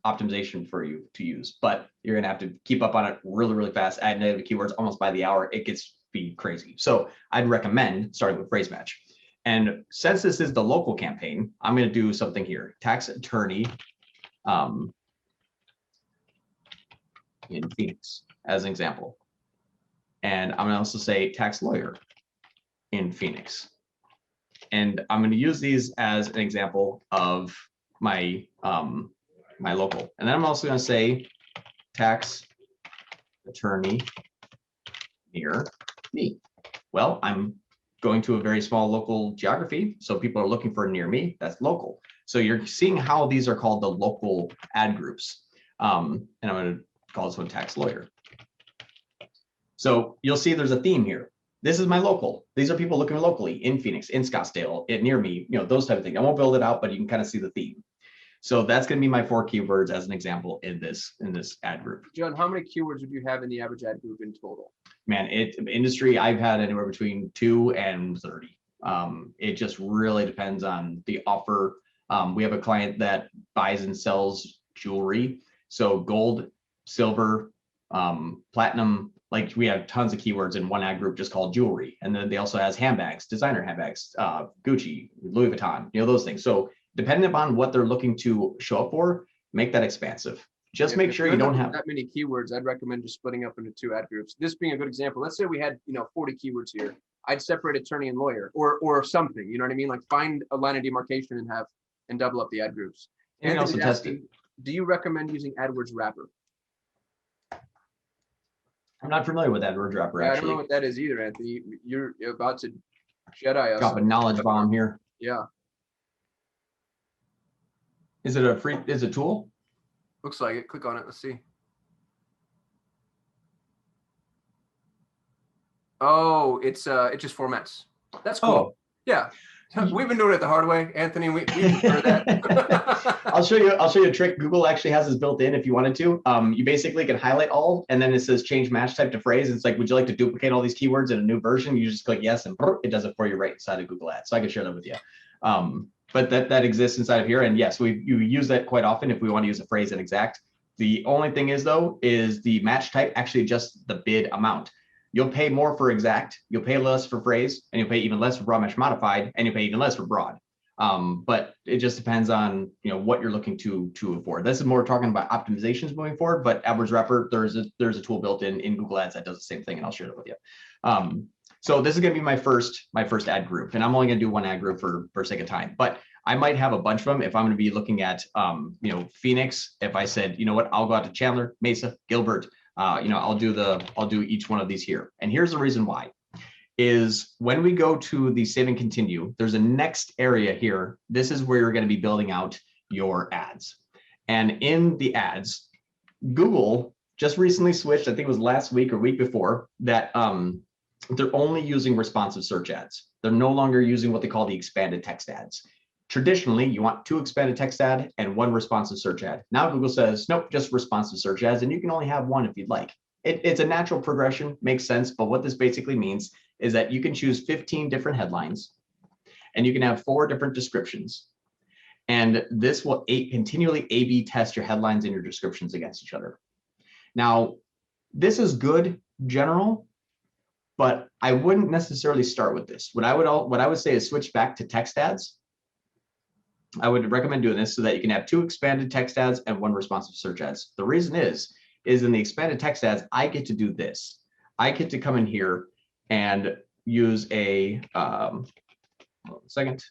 optimization for you to use, but you're gonna have to keep up on it really fast, add native keywords almost by the hour. It gets be crazy. So I'd recommend starting with phrase match. And since this is the local campaign, I'm going to do something here. Tax attorney in Phoenix as an example. And I'm going to also say tax lawyer in Phoenix. And I'm going to use these as an example of my my local. And then I'm also going to say tax attorney near me. Well, I'm going to a very small local geography. So people are looking for near me, that's local. So you're seeing how these are called the local ad groups. And I'm going to call this one tax lawyer. So you'll see there's a theme here. This is my local. These are people looking locally in Phoenix, in Scottsdale, near me, you know, those type of things. I won't build it out, but you can kind of see the theme. So that's going to be my 4 keywords as an example in this ad group. John, how many keywords would you have in the average ad group in total? Man, industry, I've had anywhere between 2 and 30. It just really depends on the offer. We have a client that buys and sells jewelry. So gold, silver, platinum, like we have tons of keywords in one ad group just called jewelry. And then they also has handbags, designer handbags, Gucci, Louis Vuitton, you know, those things. So depending upon what they're looking to show up for, make that expansive. Just make sure you don't have that many keywords. I'd recommend just splitting up into 2 ad groups. This being a good example, let's say we had, 40 keywords here. I'd separate attorney and lawyer or something, you know what I mean? Like find a line of demarcation and double up the ad groups. And also test it. Do you recommend using AdWords Wrapper? I'm not familiar with AdWords Wrapper, actually. I don't know what that is either, Anthony. You're about to Jedi us. Drop a knowledge bomb here. Yeah. Is it a tool? Looks like it. Click on it. Let's see. Oh, it just formats. That's cool. Oh. Yeah. We've been doing it the hard way, Anthony. We prefer that. I'll show you a trick. Google actually has this built in if you wanted to. You basically can highlight all, and then it says change match type to phrase. It's like, would you like to duplicate all these keywords in a new version? You just click yes, and it does it for you right inside of Google Ads. So I can share that with you. But that exists inside of here. And yes, you use that quite often if we want to use a phrase and exact. The only thing is though, is the match type actually just the bid amount. You'll pay more for exact, you'll pay less for phrase, and you'll pay even less for broad match modified, and you'll pay even less for broad. But it just depends on what you're looking to avoid. This is more talking about optimizations moving forward. But AdWords Wrapper, there's a tool built in Google Ads that does the same thing, and I'll share that with you. So this is going to be my first ad group, and I'm only going to do one ad group for sake of time. But I might have a bunch of them if I'm going to be looking at Phoenix. If I said, you know what, I'll go out to Chandler, Mesa, Gilbert. I'll do each one of these here. And here's the reason why. Is when we go to the save and continue, there's a next area here. This is where you're going to be building out your ads. And in the ads, Google just recently switched, I think it was last week or week before, that they're only using responsive search ads. They're no longer using what they call the expanded text ads. Traditionally, you want 2 expanded text ad and 1 responsive search ad. Now Google says, nope, just responsive search ads, and you can only have 1 if you'd like. It's a natural progression, makes sense, but what this basically means is that you can choose 15 different headlines, and you can have 4 different descriptions. And this will continually A/B test your headlines and your descriptions against each other. Now, this is good general, but I wouldn't necessarily start with this. What I would say is switch back to text ads. I would recommend doing this so that you can have 2 expanded text ads and 1 responsive search ads. The reason is in the expanded text ads, I get to do this. I get to come in here and use a, hold on a second,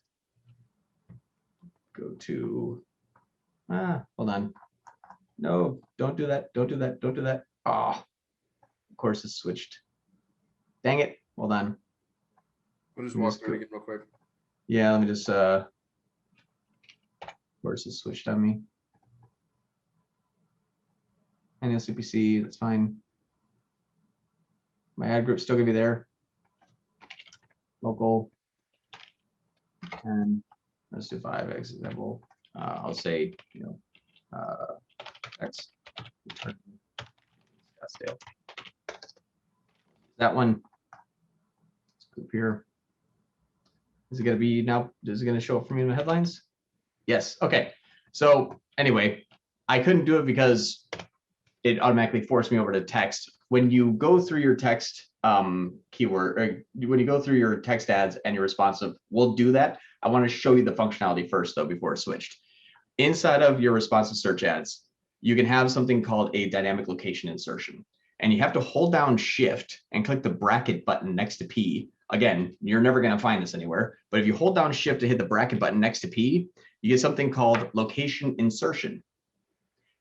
go to, hold on. No, don't do that. Don't do that. Don't do that. Oh, of course it's switched. Dang it. Hold on. We'll just walk through it again real quick. Yeah, let me just, of course it's switched on me. And CPC, that's fine. My ad group's still gonna be there. Local. And let's do 5 example. I'll say, X. Scottsdale. That one. Let's group here. Is it gonna be now? Is it gonna show up for me in the headlines? Yes. Okay. So anyway, I couldn't do it because it automatically forced me over to text. When you go through your text keyword, or when you go through your text ads and your responsive, we'll do that. I want to show you the functionality first, though, before it's switched. Inside of your responsive search ads, you can have something called a dynamic location insertion. And you have to hold down Shift and click the bracket button next to P. Again, you're never going to find this anywhere. But if you hold down Shift to hit the bracket button next to P, you get something called location insertion.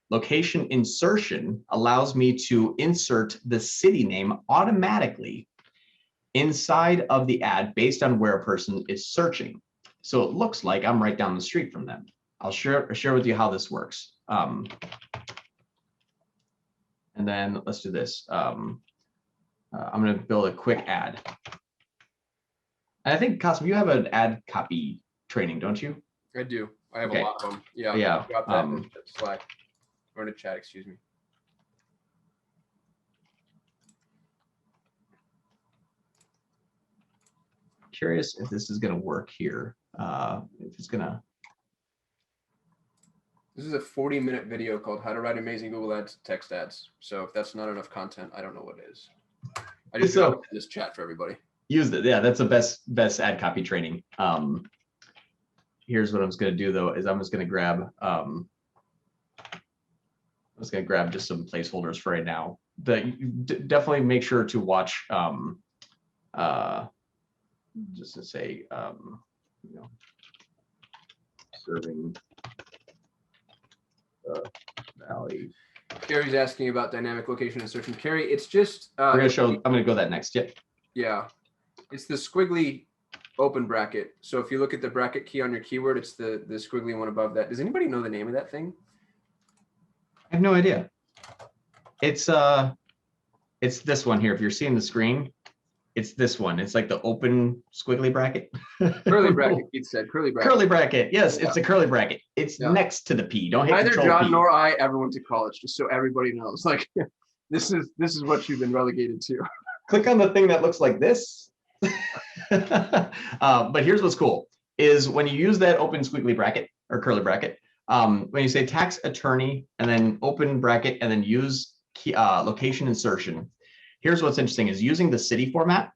Location insertion allows me to insert the city name automatically inside of the ad based on where a person is searching. So it looks like I'm right down the street from them. I'll share with you how this works. And then let's do this. I'm going to build a quick ad. And I think, Kasim, you have an ad copy training, don't you? I do. I have a lot of them. Yeah. Yeah. Got that in Slack. Or in a chat, excuse me. Curious if this is going to work here. If it's going to. This is a 40-minute video called How to Write Amazing Google Ads Text Ads. So if that's not enough content, I don't know what is. I just got this chat for everybody. Use it. Yeah, that's the best ad copy training. Here's what I'm just going to do, though, is I'm just going to grab just some placeholders for right now. Definitely make sure to watch just to say serving the valley. Carrie's asking about dynamic location insertion. Carrie, it's just we're gonna show. I'm gonna go that next. Yep. Yeah, it's the squiggly open bracket. So if you look at the bracket key on your keyword, it's the squiggly one above that. Does anybody know the name of that thing? I have no idea. It's this one here. If you're seeing the screen, it's this one. It's like the open squiggly bracket. Curly bracket, Keith said. Curly bracket. Curly bracket. Yes, yeah. It's a curly bracket. It's next to the P. Don't hit Neither Control John P. nor I ever went to college, just so everybody knows. Like, this is what you've been relegated to. Click on the thing that looks like this. But here's what's cool is when you use that open squiggly bracket or curly bracket, when you say tax attorney and then open bracket and then use location insertion, here's what's interesting is using the city format,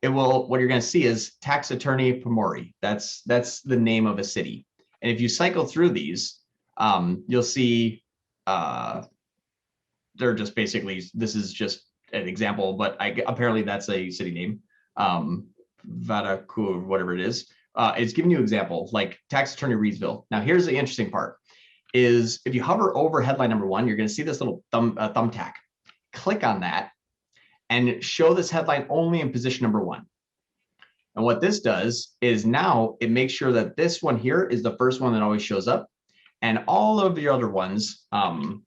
what you're going to see is tax attorney Pomori. That's the name of a city. And if you cycle through these, you'll see they're just basically, this is just an example, but apparently that's a city name, Vadakur, whatever it is. It's giving you example like tax attorney Reedsville. Now here's the interesting part is if you hover over headline number 1, you're going to see this little thumbtack. Click on that and show this headline only in position number 1. And what this does is now it makes sure that this one here is the first one that always shows up, and all of the other ones, I'm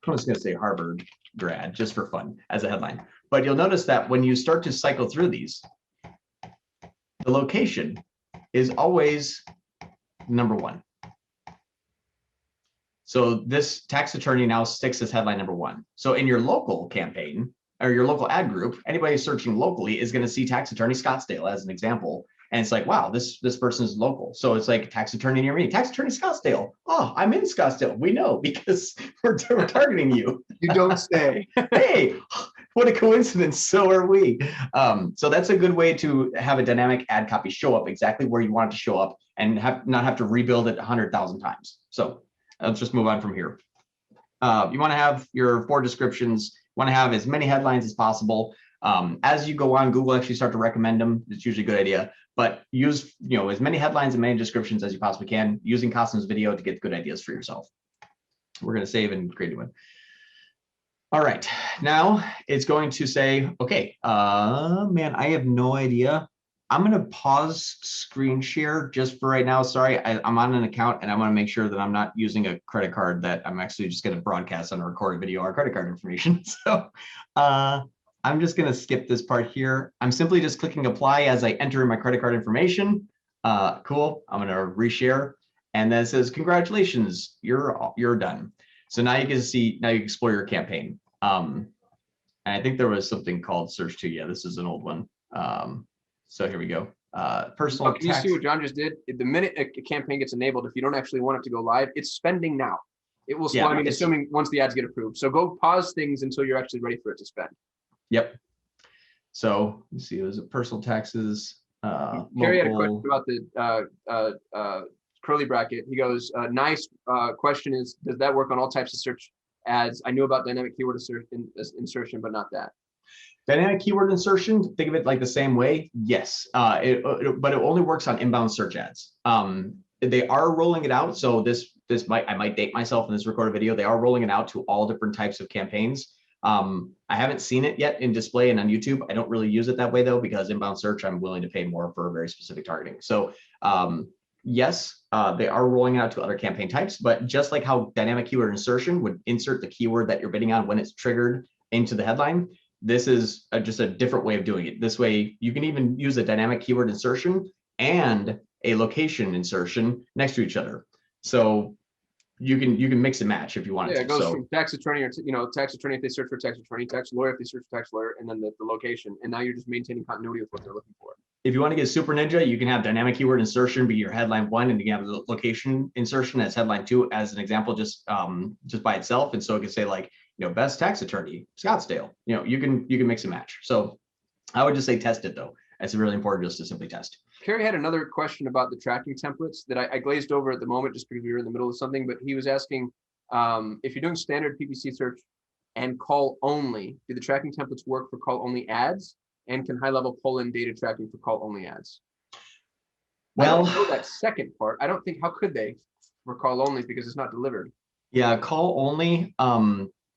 just going to say Harvard grad just for fun as a headline. But you'll notice that when you start to cycle through these, the location is always number 1. So this tax attorney now sticks as headline number 1. So in your local campaign or your local ad group, anybody searching locally is going to see tax attorney Scottsdale as an example. And it's like, wow, this person is local. So it's like tax attorney near me, tax attorney Scottsdale. Oh, I'm in Scottsdale. We know because we're targeting you. You don't say. Hey, what a coincidence. So are we. So that's a good way to have a dynamic ad copy show up exactly where you want it to show up and not have to rebuild it 100,000 times. So let's just move on from here. You want to have your 4 descriptions. You want to have as many headlines as possible. As you go on, Google actually start to recommend them. It's usually a good idea. But use as many headlines and many descriptions as you possibly can, using Kasim's video to get good ideas for yourself. We're going to save and create a one. All right, now it's going to say, okay, man, I have no idea. I'm going to pause screen share just for right now. Sorry, I'm on an account and I want to make sure that I'm not using a credit card that I'm actually just going to broadcast on a recorded video our credit card information. So I'm just going to skip this part here. I'm simply just clicking apply as I enter my credit card information. Cool. I'm going to reshare. And then it says, congratulations, you're done. So now you can see, now you can explore your campaign. And I think there was something called search to. Yeah, this is an old one. So here we go. Personal Can you tax. see what John just did? The minute a campaign gets enabled, if you don't actually want it to go live, it's spending now. It will, Yeah, I mean, assuming once the ads get approved. So go pause things until you're actually ready for it to spend. Yep. So you see, it was personal taxes. Kerry had a question about the curly bracket. He goes, nice question is, does that work on all types of search ads? I knew about dynamic keyword insertion, but not that. Dynamic keyword insertion, think of it like the same way. Yes, but it only works on inbound search ads. They are rolling it out. So I might date myself in this recorded video. They are rolling it out to all different types of campaigns. I haven't seen it yet in display and on YouTube. I don't really use it that way though, because inbound search, I'm willing to pay more for very specific targeting. So yes, they are rolling it out to other campaign types, but just like how dynamic keyword insertion would insert the keyword that you're bidding on when it's triggered into the headline, this is just a different way of doing it. This way, you can even use a dynamic keyword insertion and a location insertion next to each other. So you can mix and match if you want. Yeah, it goes from tax attorney or tax attorney if they search for tax attorney, tax lawyer if they search for tax lawyer, and then the location. And now you're just maintaining continuity with what they're looking for. If you want to get super ninja, you can have dynamic keyword insertion be your headline 1, and you can have the location insertion as headline 2 as an example, just by itself. And so it could say like, best tax attorney, Scottsdale. You can mix and match. So I would just say test it though. It's really important just to simply test. Kerry had another question about the tracking templates that I glazed over at the moment just because we were in the middle of something, but he was asking if you're doing standard PPC search and call only, do the tracking templates work for call only ads? And can HighLevel pull in data tracking for call only ads? Well, I don't know that second part. I don't think, how could they for call only because it's not delivered? Yeah, call only.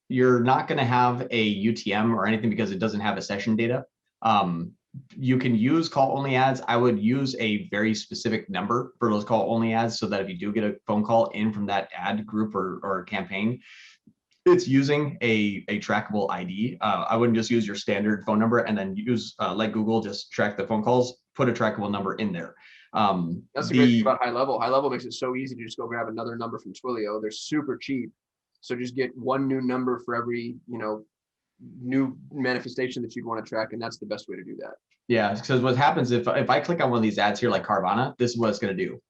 You're not going to have a UTM or anything because it doesn't have a session data. You can use call only ads. I would use a very specific number for those call only ads so that if you do get a phone call in from that ad group or campaign, it's using a trackable ID. I wouldn't just use your standard phone number and then use like Google, just track the phone calls, put a trackable number in there. That's the great thing about HighLevel. HighLevel makes it so easy to just go grab another number from Twilio. They're super cheap. So just get one new number for every, new manifestation that you'd want to track. And that's the best way to do that. Yeah, because what happens if I click on one of these ads here, like Carvana, this is what it's going to do.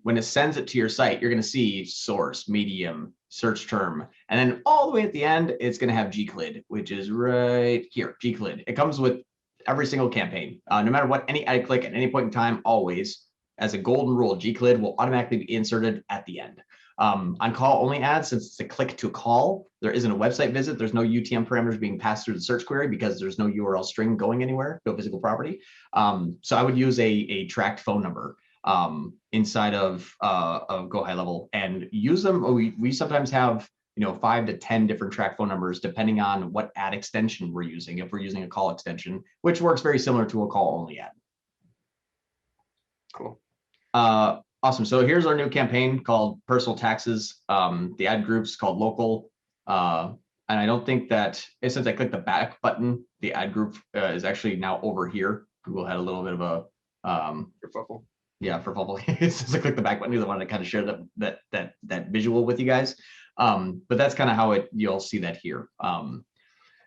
When it sends it to your site, you're going to see source, medium, search term. And then all the way at the end, it's going to have gclid, which is right here, gclid. It comes with every single campaign. No matter what, any ad click at any point in time, always, as a golden rule, gclid will automatically be inserted at the end. On call only ads, since it's a click to call, there isn't a website visit. There's no UTM parameters being passed through the search query because there's no URL string going anywhere, no physical property. So I would use a tracked phone number inside of Go HighLevel and use them. We sometimes have 5 to 10 different track phone numbers depending on what ad extension we're using. If we're using a call extension, which works very similar to a call only ad. Cool. Awesome. So here's our new campaign called Personal Taxes. The ad group's called Local. And I don't think that since I clicked the back button, the ad group is actually now over here. Google had a little bit of a kerfuffle. Yeah, for bubble. Since I clicked the back button, I wanted to kind of share that visual with you guys. But that's kind of how you'll see that here.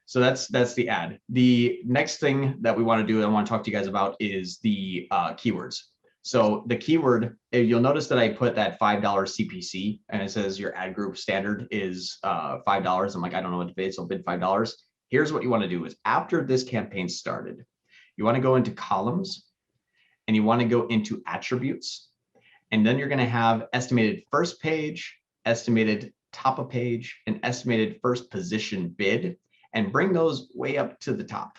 So that's the ad. The next thing that we want to do, I want to talk to you guys about, is the keywords. So the keyword, you'll notice that I put that $5 CPC, and it says your ad group standard is $5. I'm like, I don't know what to bid, so bid $5. Here's what you want to do is after this campaign started, you want to go into columns, and you want to go into attributes, and then you're going to have estimated first page, estimated top of page, and estimated first position bid, and bring those way up to the top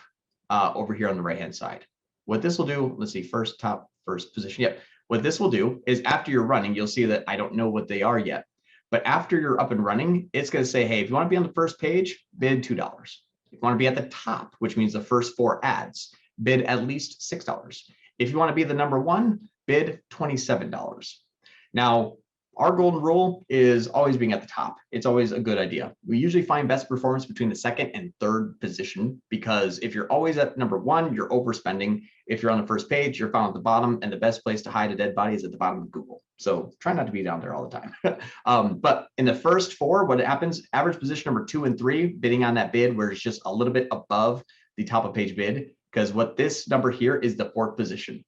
over here on the right hand side. What this will do, let's see, first position. Yep. What this will do is after you're running, you'll see that I don't know what they are yet, but after you're up and running, it's going to say, hey, if you want to be on the first page, bid $2. If you want to be at the top, which means the first 4 ads, bid at least $6. If you want to be the number 1, bid $27. Now, our golden rule is always being at the top. It's always a good idea. We usually find best performance between the 2nd and 3rd position, because if you're always at number 1, you're overspending. If you're on the first page, you're found at the bottom, and the best place to hide a dead body is at the bottom of Google. So try not to be down there all the time. But in the first 4, what happens, average position number 2 and 3, bidding on that bid where it's just a little bit above the top of page bid, because what this number here is the 4th position.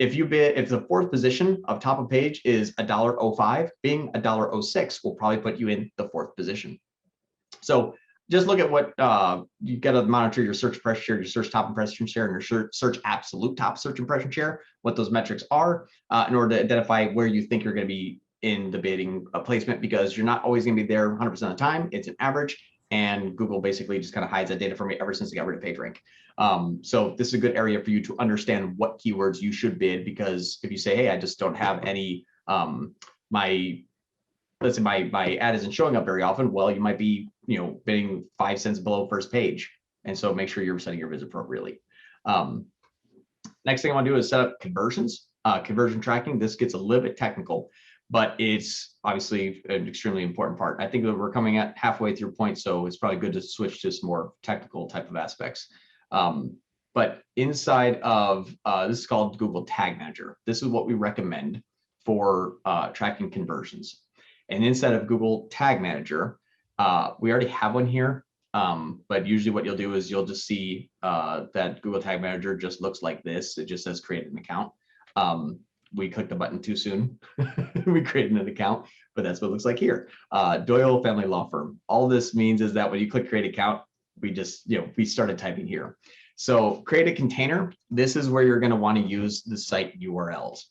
If the 4th position of top of page is $1.05, being $1.06 will probably put you in the 4th position. So just look at what you got to monitor: your search impression share, your search top impression share, and your search absolute top search impression share, what those metrics are in order to identify where you think you're going to be in the bidding placement, because you're not always going to be there 100% of the time. It's an average, and Google basically just kind of hides that data from me ever since they got rid of PageRank. So this is a good area for you to understand what keywords you should bid, because if you say, hey, I just don't have any, let's say my ad isn't showing up very often, well, you might be, bidding 5 cents below first page. And so make sure you're setting your bids appropriately. Next thing I want to do is set up conversions, conversion tracking. This gets a little bit technical, but it's obviously an extremely important part. I think that we're coming at halfway through point, so it's probably good to switch to some more technical type of aspects. But inside of this is called Google Tag Manager. This is what we recommend for tracking conversions. And inside of Google Tag Manager, we already have one here. But usually what you'll do is you'll just see that Google Tag Manager just looks like this. It just says create an account. We clicked the button too soon. We created an account, but that's what it looks like here. Doyle Family Law Firm. All this means is that when you click create account, we just, we started typing here. So create a container. This is where you're going to want to use the site URLs.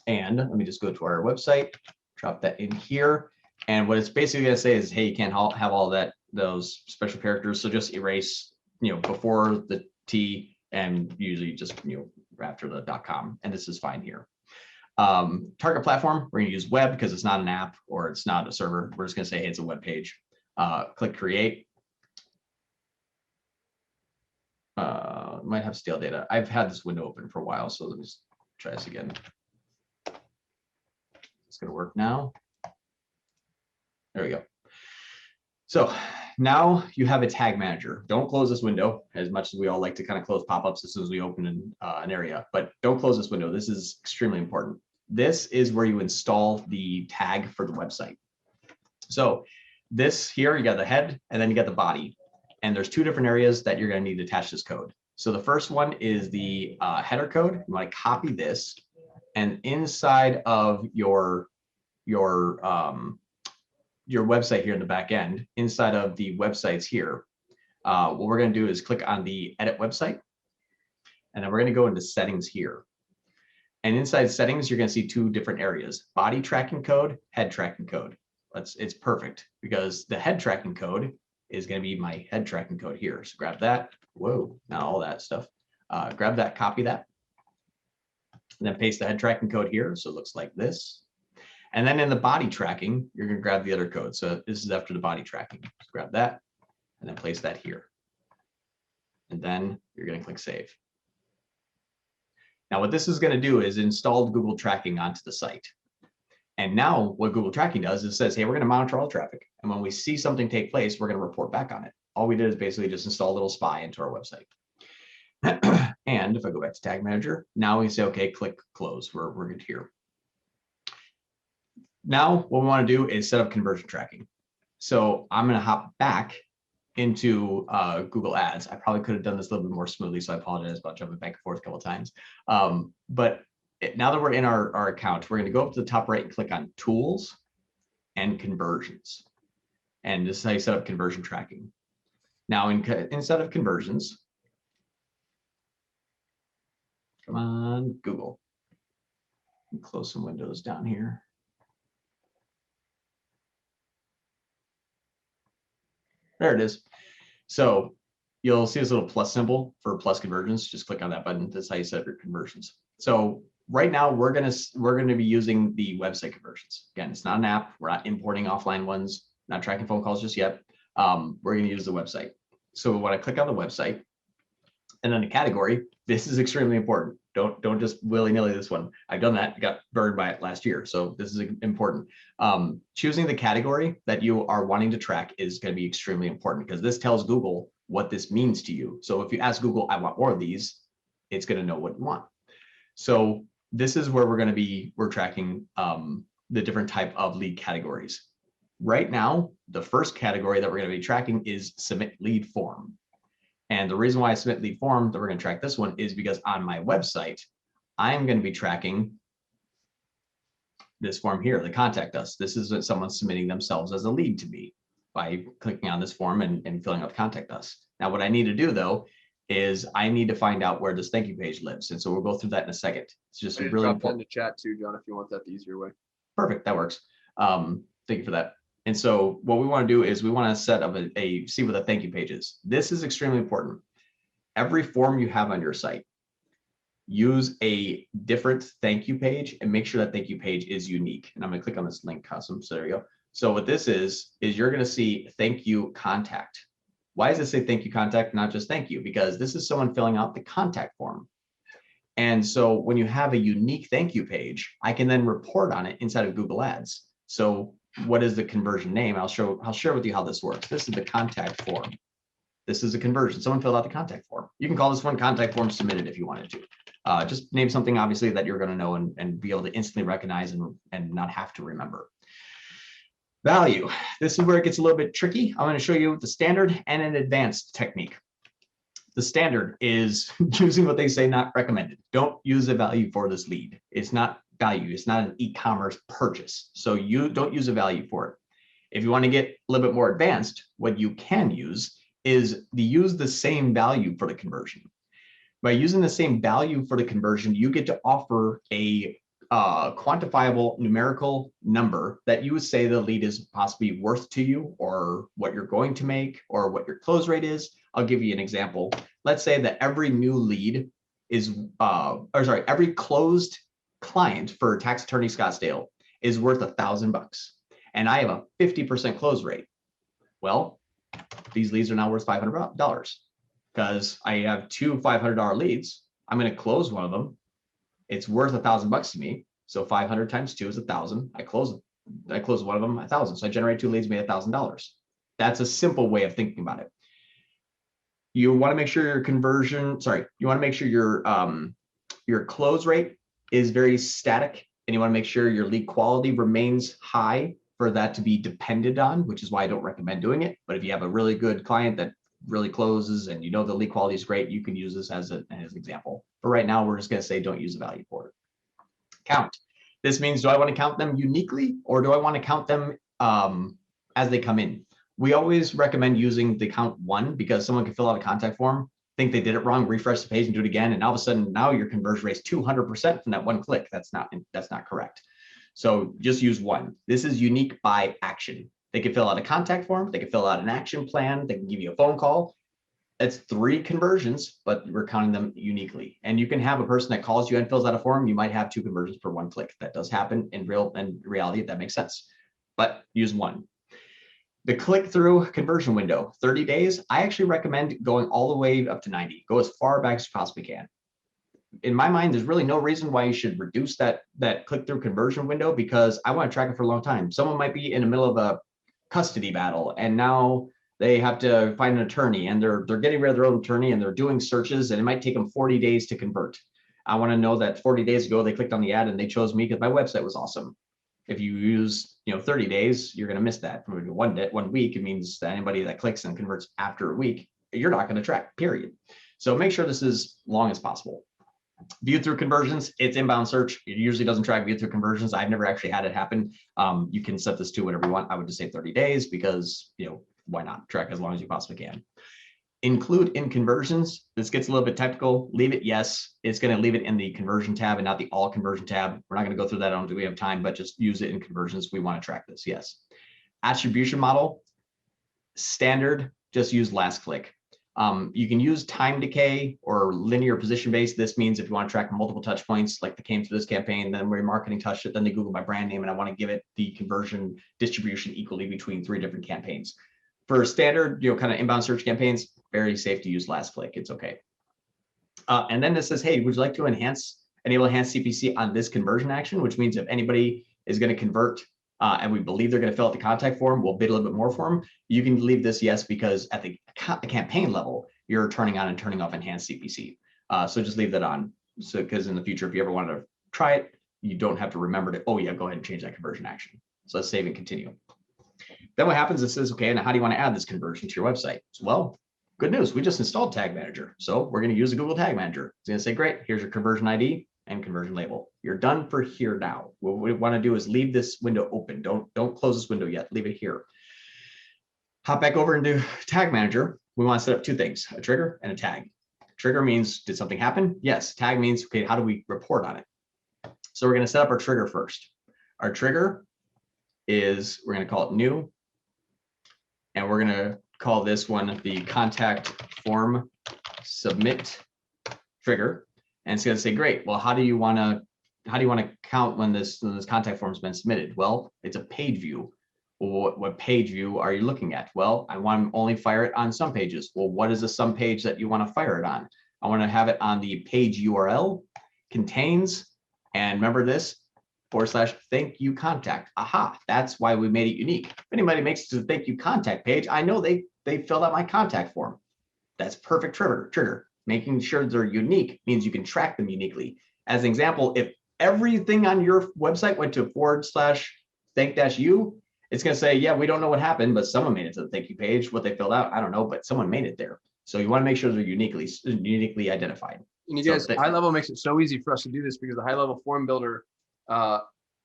And let me just go to our website, drop that in here. And what it's basically going to say is, hey, you can't have all those special characters. So just erase, before the T and usually just, after the .com. And this is fine here. Target platform, we're going to use web because it's not an app or it's not a server. We're just going to say, hey, it's a web page. Click create. Might have stale data. I've had this window open for a while, so let me just try this again. It's going to work now. There we go. So now you have a tag manager. Don't close this window, as much as we all like to kind of close pop-ups as soon as we open an area, but don't close this window. This is extremely important. This is where you install the tag for the website. So this here, you got the head and then you got the body. And there's 2 different areas that you're going to need to attach this code. So the first one is the header code. You want to copy this, and inside of your your website here in the back end, inside of the websites here, what we're going to do is click on the edit website, and then we're going to go into settings here. And inside settings, you're going to see two different areas: body tracking code, head tracking code. It's perfect because the head tracking code is going to be my head tracking code here. So grab that. Whoa, not all that stuff. Grab that, copy that, and then paste the head tracking code here. So it looks like this. And then in the body tracking, you're going to grab the other code. So this is after the body tracking. So grab that and then place that here. And then you're going to click save. Now, what this is going to do is install Google tracking onto the site. And now what Google tracking does is says, hey, we're going to monitor all traffic. And when we see something take place, we're going to report back on it. All we did is basically just install a little spy into our website. And if I go back to Tag Manager, now we say, okay, click close. We're good here. Now, what we want to do is set up conversion tracking. So I'm going to hop back into Google Ads. I probably could have done this a little bit more smoothly, so I apologize about jumping back and forth a couple of times. But now that we're in our account, we're going to go up to the top right and click on Tools and Conversions. And this is how you set up conversion tracking. Now, instead of conversions, come on, Google. Close some windows down here. There it is. So you'll see this little plus symbol for plus conversions. Just click on that button. That's how you set up your conversions. So right now we're gonna be using the website conversions. Again, it's not an app. We're not importing offline ones. Not tracking phone calls just yet. We're gonna use the website. So when I click on the website, and then the category, this is extremely important. Don't just willy-nilly this one. I've done that, got burned by it last year. So this is important. Choosing the category that you are wanting to track is going to be extremely important because this tells Google what this means to you. So if you ask Google, I want more of these, it's going to know what you want. So this is where we're tracking the different type of lead categories. Right now, the first category that we're going to be tracking is submit lead form. And the reason why I submit lead form that we're going to track this one is because on my website, I'm going to be tracking this form here, the contact us. This is someone submitting themselves as a lead to me by clicking on this form and filling out contact us. Now, what I need to do though, is I need to find out where this thank you page lives. And so we'll go through that in a second. It's just really important. Drop that in the chat too, John, if you want that the easier way. Perfect, that works. Thank you for that. And so what we want to do is we want to set up see what the thank you page is. This is extremely important. Every form you have on your site, use a different thank you page and make sure that thank you page is unique. And I'm going to click on this link, Kasim. So there you go. So what this is you're going to see thank you contact. Why does it say thank you contact, not just thank you? Because this is someone filling out the contact form. And so when you have a unique thank you page, I can then report on it inside of Google Ads. So what is the conversion name? I'll share with you how this works. This is the contact form. This is a conversion. Someone filled out the contact form. You can call this one contact form submitted if you wanted to. Just name something obviously that you're going to know and be able to instantly recognize and not have to remember. Value. This is where it gets a little bit tricky. I'm going to show you the standard and an advanced technique. The standard is using what they say, not recommended. Don't use a value for this lead. It's not value. It's not an e-commerce purchase. So you don't use a value for it. If you want to get a little bit more advanced, what you can use is to use the same value for the conversion. By using the same value for the conversion, you get to offer a quantifiable numerical number that you would say the lead is possibly worth to you, or what you're going to make, or what your close rate is. I'll give you an example. Let's say that every new lead is, every closed client for tax attorney Scottsdale is worth $1,000, and I have a 50% close rate. Well, these leads are now worth $500 because I have two $500 leads. I'm going to close one of them. It's worth $1,000 to me. So 500 times 2 is 1,000. I close one of them 1,000. So I generate 2 leads, made $1,000. That's a simple way of thinking about it. You want to make sure your you want to make sure your close rate is very static, and you want to make sure your lead quality remains high for that to be depended on, which is why I don't recommend doing it. But if you have a really good client that really closes and you know the lead quality is great, you can use this as an example. But right now, we're just going to say don't use a value for it. Count. This means, do I want to count them uniquely, or do I want to count them as they come in. We always recommend using the count 1 because someone can fill out a contact form, think they did it wrong, refresh the page and do it again, and all of a sudden now your conversion rate is 200% from that one click. That's not correct. So just use 1. This is unique by action. They can fill out a contact form, they can fill out an action plan, they can give you a phone call. It's 3 conversions, but we're counting them uniquely. And you can have a person that calls you and fills out a form. You might have 2 conversions per 1 click. That does happen in reality. That makes sense. But use 1. The click-through conversion window, 30 days. I actually recommend going all the way up to 90. Go as far back as you possibly can. In my mind, there's really no reason why you should reduce that click-through conversion window, because I want to track it for a long time. Someone might be in the middle of a custody battle, and now they have to find an attorney, and they're getting rid of their own attorney, and they're doing searches, and it might take them 40 days to convert. I want to know that 40 days ago they clicked on the ad and they chose me because my website was awesome. If you use 30 days, you're going to miss that. From 1 week, it means that anybody that clicks and converts after a week, you're not going to track, period. So make sure this is long as possible. View through conversions, it's inbound search. It usually doesn't track view through conversions. I've never actually had it happen. You can set this to whatever you want. I would just say 30 days because, why not track as long as you possibly can. Include in conversions. This gets a little bit technical. Leave it yes. It's going to leave it in the conversion tab and not the all conversion tab. We're not going to go through that. I don't think we have time, but just use it in conversions. We want to track this. Yes. Attribution model, standard, just use last click. You can use time decay or linear position based. This means if you want to track multiple touch points, like they came through this campaign, then remarketing touched it, then they Google my brand name, and I want to give it the conversion distribution equally between 3 different campaigns. For standard, kind of inbound search campaigns, very safe to use last click. It's okay. And then this says, hey, would you like to enable enhanced CPC on this conversion action? Which means if anybody is going to convert and we believe they're going to fill out the contact form, we'll bid a little bit more for them. You can leave this yes, because at the campaign level, you're turning on and turning off enhanced CPC. So just leave that on. So because in the future, if you ever want to try it, you don't have to remember to, oh yeah, go ahead and change that conversion action. So let's save and continue. Then what happens, it says, okay, now how do you want to add this conversion to your website? Well, good news, we just installed Tag Manager. So we're going to use the Google Tag Manager. It's going to say, great, here's your conversion ID and conversion label. You're done for here now. What we want to do is leave this window open. Don't close this window yet. Leave it here. Hop back over into Tag Manager. We want to set up 2 things, a trigger and a tag. Trigger means, did something happen? Yes. Tag means, okay, how do we report on it? So we're going to set up our trigger first. Our trigger is, we're going to call it new. And we're going to call this one the contact form submit trigger. And it's going to say, great. Well, how do you want to count when this contact form has been submitted? Well, it's a page view. Well, what page view are you looking at? Well, I want to only fire it on some pages. Well, what is the some page that you want to fire it on? I want to have it on the page URL contains, and remember this, /thank you contact. Aha, that's why we made it unique. If anybody makes it to the thank you contact page, I know they filled out my contact form. That's perfect trigger. Making sure they're unique means you can track them uniquely. As an example, if everything on your website went to /thank-you, it's going to say, yeah, we don't know what happened, but someone made it to the thank you page. What they filled out, I don't know, but someone made it there. So you want to make sure they're uniquely identified. And you guys, HighLevel makes it so easy for us to do this because the HighLevel form builder,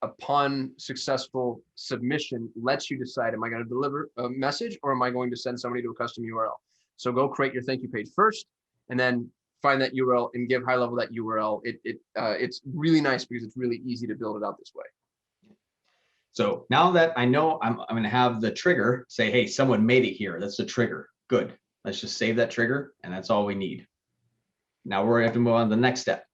upon successful submission, lets you decide, am I going to deliver a message or am I going to send somebody to a custom URL? So go create your thank you page first, and then find that URL and give HighLevel that URL. It's really nice because it's really easy to build it out this way. So now that I know I'm going to have the trigger say, hey, someone made it here. That's the trigger. Good. Let's just save that trigger, and that's all we need. Now we're going to have to move on to the next step.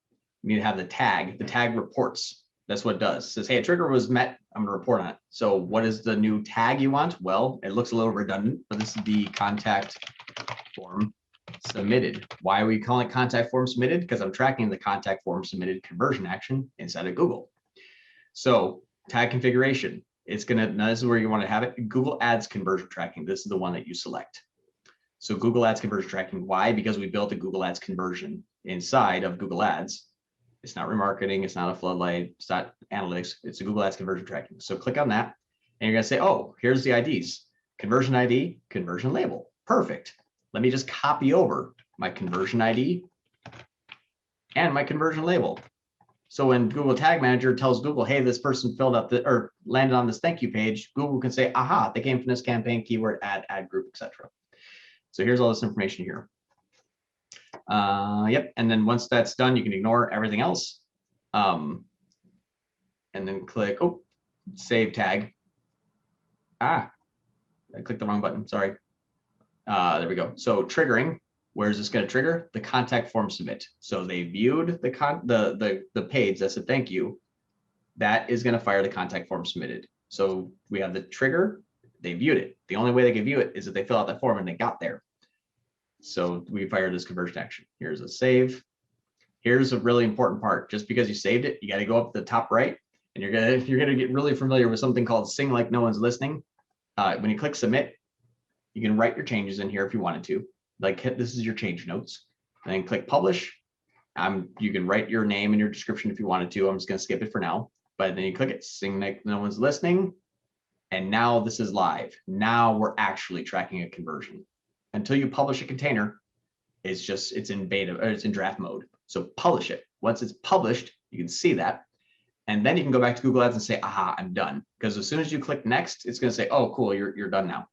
We need to have the tag. The tag reports. That's what it does. It says, hey, a trigger was met. I'm going to report on it. So what is the new tag you want? Well, it looks a little redundant, but this is the contact form submitted. Why are we calling it contact form submitted? Because I'm tracking the contact form submitted conversion action inside of Google. So tag configuration, it's going to, now this is where you want to have it. Google Ads conversion tracking. This is the one that you select. So Google Ads conversion tracking. Why? Because we built a Google Ads conversion inside of Google Ads. It's not remarketing. It's not a floodlight. It's not analytics. It's a Google Ads conversion tracking. So click on that, and you're going to say, oh, here's the IDs. Conversion ID, conversion label. Perfect. Let me just copy over my conversion ID and my conversion label. So when Google Tag Manager tells Google, hey, this person filled out the or landed on this thank you page, Google can say, aha, they came from this campaign, keyword, ad group, etc. So here's all this information here. Yep. And then once that's done, you can ignore everything else. And then click, oh, save tag. I clicked the wrong button. Sorry. There we go. So triggering, where is this going to trigger? The contact form submit. So they viewed the page that said thank you. That is going to fire the contact form submitted. So we have the trigger. They viewed it. The only way they can view it is if they fill out that form and they got there. So we fired this conversion action. Here's a save. Here's a really important part. Just because you saved it, you got to go up to the top right, and you're gonna get really familiar with something called sing like no one's listening. When you click submit, you can write your changes in here if you wanted to. Like this is your change notes. And then click publish. You can write your name and your description if you wanted to. I'm just gonna skip it for now. But then you click it, sing like no one's listening, and now this is live. Now we're actually tracking a conversion. Until you publish a container, it's in beta or it's in draft mode. So publish it. Once it's published, you can see that. And then you can go back to Google Ads and say, aha, I'm done. Because as soon as you click next, it's going to say, oh, cool, you're done now.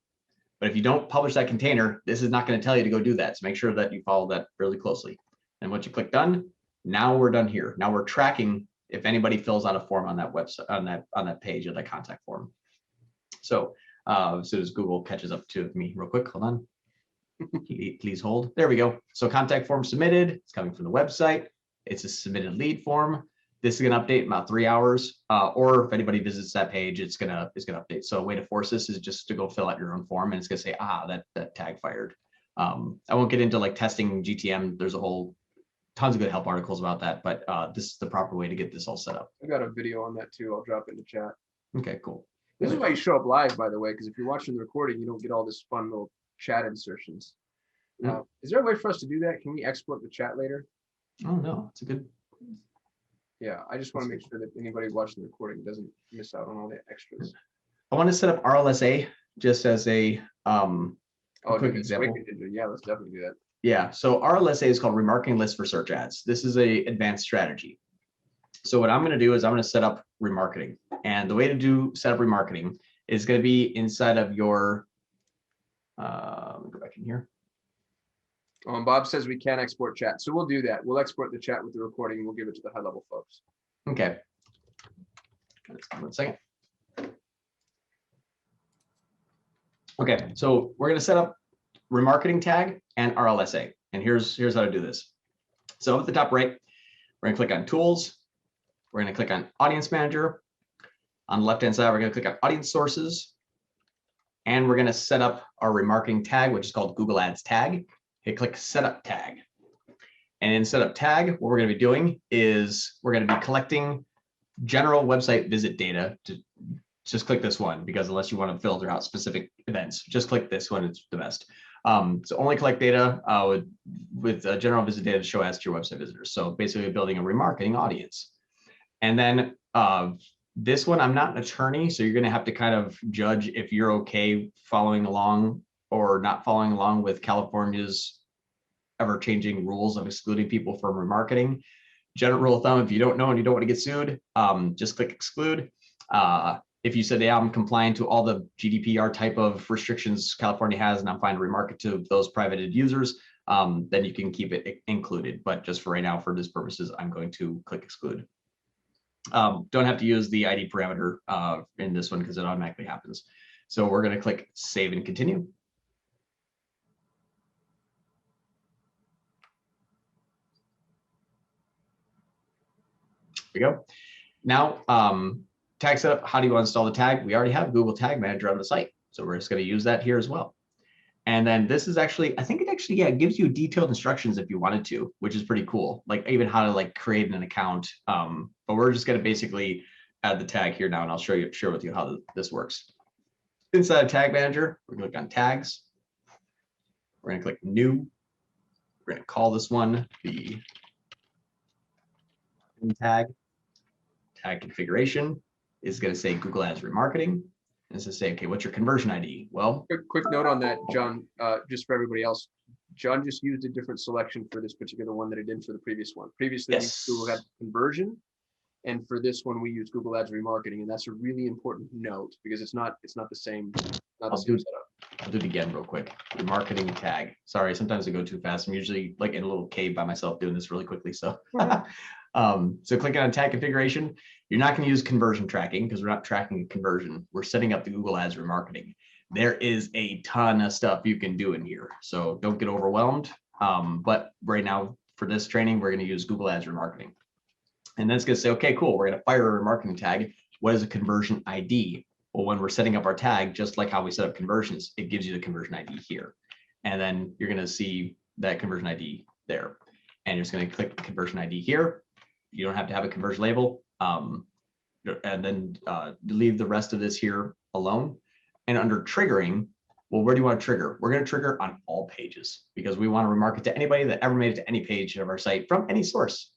But if you don't publish that container, this is not going to tell you to go do that. So make sure that you follow that really closely. And once you click done, now we're done here. Now we're tracking if anybody fills out a form on that website, on that page of that contact form. So as soon as Google catches up to me real quick, hold on. Please hold. There we go. So contact form submitted. It's coming from the website. It's a submitted lead form. This is going to update in about 3 hours. Or if anybody visits that page, it's gonna update. So a way to force this is just to go fill out your own form, and it's going to say, that tag fired. I won't get into like testing GTM. There's tons of good help articles about that, but this is the proper way to get this all set up. I got a video on that too. I'll drop it in the chat. Okay, cool. This is why you show up live, by the way, because if you're watching the recording, you don't get all this fun little chat insertions. Is there a way for us to do that? Can we export the chat later? Oh no, it's a good. Yeah, I just want to make sure that anybody watching the recording doesn't miss out on all the extras. I want to set up Rlsa just as a quick example. Yeah, let's definitely do that. Yeah, so Rlsa is called Remarking List for search ads. This is a advanced strategy. So what I'm going to do is I'm going to set up remarketing, and the way to set up remarketing is going to be inside of your. Let me go back in here. Oh, and Bob says we can export chat, so we'll do that. We'll export the chat with the recording, and we'll give it to the HighLevel folks. Okay. 1 second. Okay, so we're going to set up remarketing tag and Rlsa, and here's how to do this. So up at the top right, we're going to click on Tools. We're going to click on Audience Manager. On the left-hand side, we're going to click on Audience Sources, and we're going to set up our remarketing tag, which is called Google Ads Tag. Hit click Setup Tag. And in Setup Tag, what we're going to be doing is we're going to be collecting general website visit data. To just click this one, because unless you want to filter out specific events, just click this one. It's the best. So only collect data with general visit data to show ads to your website visitors. So basically building a remarketing audience. And then this one, I'm not an attorney, so you're going to have to kind of judge if you're okay following along or not following along with California's ever-changing rules of excluding people from remarketing. General rule of thumb, if you don't know and you don't want to get sued, just click exclude. If you said, yeah, I'm compliant to all the GDPR type of restrictions California has, and I'm fine to remarket to those private users, then you can keep it included. But just for right now, for this purposes, I'm going to click exclude. Don't have to use the ID parameter in this one because it automatically happens. So we're going to click save and continue. There we go. Now, tag setup, how do you install the tag? We already have Google Tag Manager on the site, so we're just going to use that here as well. And then this is actually, I think it actually, yeah, it gives you detailed instructions if you wanted to, which is pretty cool. Like even how to like create an account. But we're just going to basically add the tag here now, and I'll share with you how this works. Inside of Tag Manager, we're going to click on Tags. We're going to click New. We're going to call this one the tag. Tag configuration is going to say Google Ads Remarketing. And it's going to say, okay, what's your conversion ID? Well, quick note on that, John, just for everybody else. John just used a different selection for this particular one that it did for the previous one. Previously, yes. Google had conversion. And for this one, we use Google Ads remarketing, and that's a really important note because it's not the same, setup. I'll do it again real quick. Remarketing tag. Sorry, sometimes I go too fast. I'm usually like in a little cave by myself doing this really quickly. So, so clicking on tag configuration, you're not going to use conversion tracking because we're not tracking conversion. We're setting up the Google Ads remarketing. There is a ton of stuff you can do in here, so don't get overwhelmed. But right now for this training, we're going to use Google Ads remarketing. And then it's going to say, okay, cool. We're going to fire a remarketing tag. What is a conversion ID? Well, when we're setting up our tag, just like how we set up conversions, it gives you the conversion ID here. And then you're going to see that conversion ID there. And you're just going to click the conversion ID here. You don't have to have a conversion label. And then leave the rest of this here alone. And under triggering, well, where do you want to trigger? We're going to trigger on all pages because we want to remarket to anybody that ever made it to any page of our site from any source.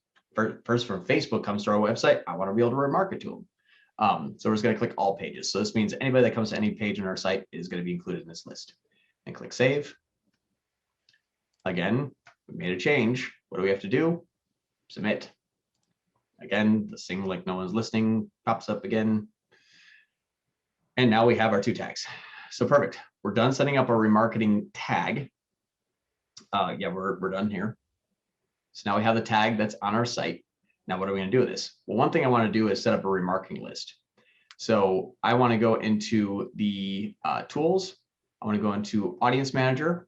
First from Facebook comes to our website, I want to be able to remarket to them. So we're just going to click all pages. So this means anybody that comes to any page on our site is going to be included in this list. And click save. Again, we made a change. What do we have to do? Submit. Again, the thing like no one's listening pops up again. And now we have our 2 tags. So perfect. We're done setting up our remarketing tag. Yeah, we're done here. So now we have the tag that's on our site. Now, what are we going to do with this? Well, one thing I want to do is set up a remarketing list. So I want to go into the tools. I want to go into Audience Manager.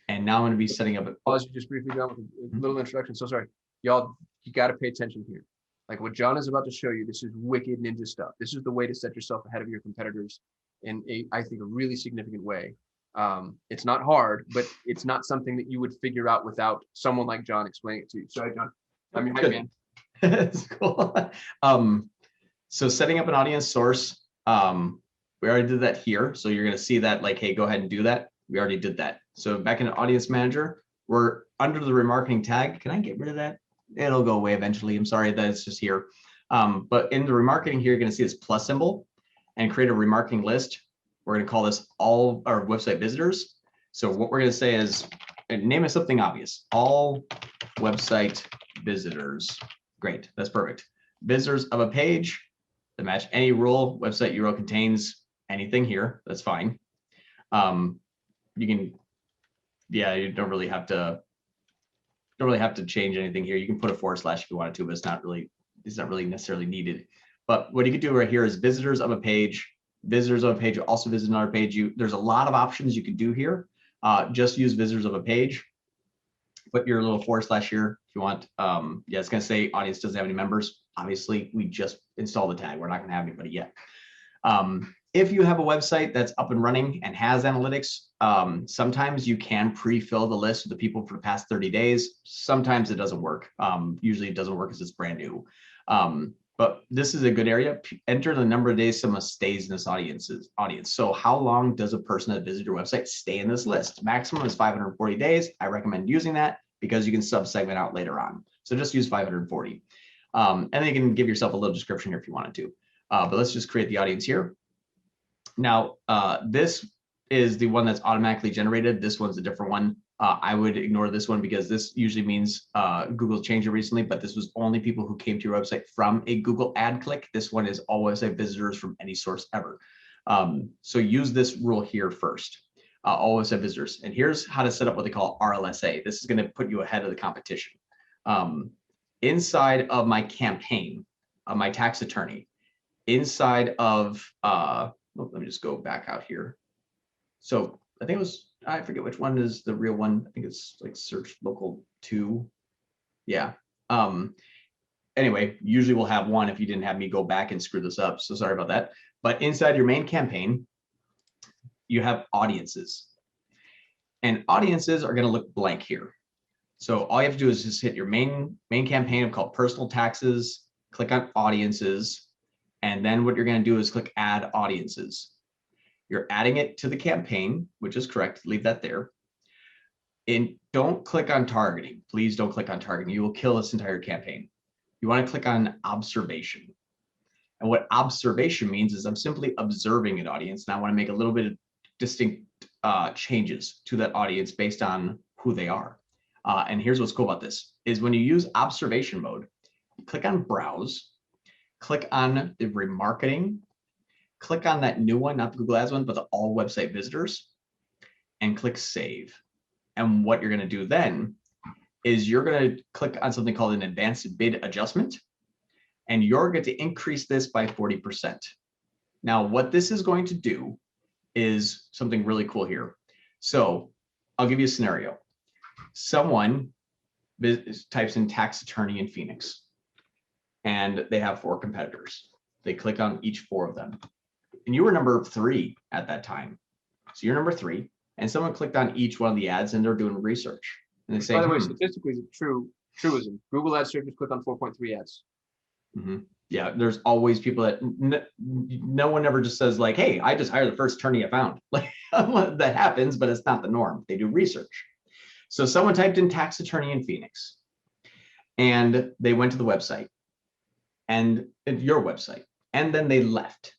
And now I'm going to be setting up. Pause just briefly, John, with a little introduction. So sorry, y'all, you got to pay attention here. Like what John is about to show you, this is wicked ninja stuff. This is the way to set yourself ahead of your competitors in I think, a really significant way. It's not hard, but it's not something that you would figure out without someone like John explaining it to you. Sorry, John. I'm your hype man. That's cool. So setting up an audience source, we already did that here. So you're going to see that like, hey, go ahead and do that. We already did that. So back in Audience Manager, we're under the remarketing tag. Can I get rid of that? It'll go away eventually. I'm sorry that it's just here. But in the remarketing here, you're going to see this plus symbol and create a remarketing list. We're going to call this all our website visitors. So what we're going to say is, and name it something obvious, all website visitors. Great, that's perfect. Visitors of a page that match any rule. Website URL contains anything here. That's fine. You can, yeah, you don't really have to change anything here. You can put a / if you wanted to, but it's not really necessarily needed. But what you could do right here is visitors of a page. Visitors of a page also visit another page. There's a lot of options you could do here. Just use visitors of a page. Put your little / here if you want. Yeah, it's going to say audience doesn't have any members. Obviously, we just installed the tag. We're not going to have anybody yet. If you have a website that's up and running and has analytics, sometimes you can pre-fill the list of the people for the past 30 days. Sometimes it doesn't work. Usually it doesn't work because it's brand new. But this is a good area. Enter the number of days someone stays in this audience. So how long does a person that visited your website stay in this list? Maximum is 540 days. I recommend using that because you can sub-segment out later on. So just use 540. And then you can give yourself a little description here if you wanted to. But let's just create the audience here. Now, this is the one that's automatically generated. This one's a different one. I would ignore this one because this usually means Google changed it recently, but this was only people who came to your website from a Google ad click. This one is always a visitors from any source ever. So use this rule here first. Always have visitors. And here's how to set up what they call Rlsa. This is going to put you ahead of the competition. Inside of my campaign, my tax attorney, inside of, let me just go back out here. So I think it was, I forget which one is the real one. I think it's like search local 2. Yeah. Anyway, usually we'll have one if you didn't have me go back and screw this up. So sorry about that. But inside your main campaign, you have audiences. And audiences are going to look blank here. So all you have to do is just hit your main campaign called personal taxes, click on audiences, and then what you're going to do is click add audiences. You're adding it to the campaign, which is correct. Leave that there. And don't click on targeting. Please don't click on targeting. You will kill this entire campaign. You want to click on observation. And what observation means is I'm simply observing an audience, and I want to make a little bit of distinct changes to that audience based on who they are. And here's what's cool about this is when you use observation mode, you click on browse, click on the remarketing, click on that new one, not the Google Ads one, but the all website visitors, and click save. And what you're going to do then is you're going to click on something called an advanced bid adjustment, and you're going to increase this by 40%. Now, what this is going to do is something really cool here. So I'll give you a scenario. Someone types in tax attorney in Phoenix, and they have 4 competitors. They click on each 4 of them. And you were number 3 at that time. So you're number 3, and someone clicked on each one of the ads and they're doing research. And they say, by the way, statistically, it's truism. Google Ads searchers click on 4.3 ads. Yeah, there's always people that no one ever just says like, hey, I just hired the first attorney I found. Like that happens, but it's not the norm. They do research. So someone typed in tax attorney in Phoenix, and they went to the website, and your website, and then they left.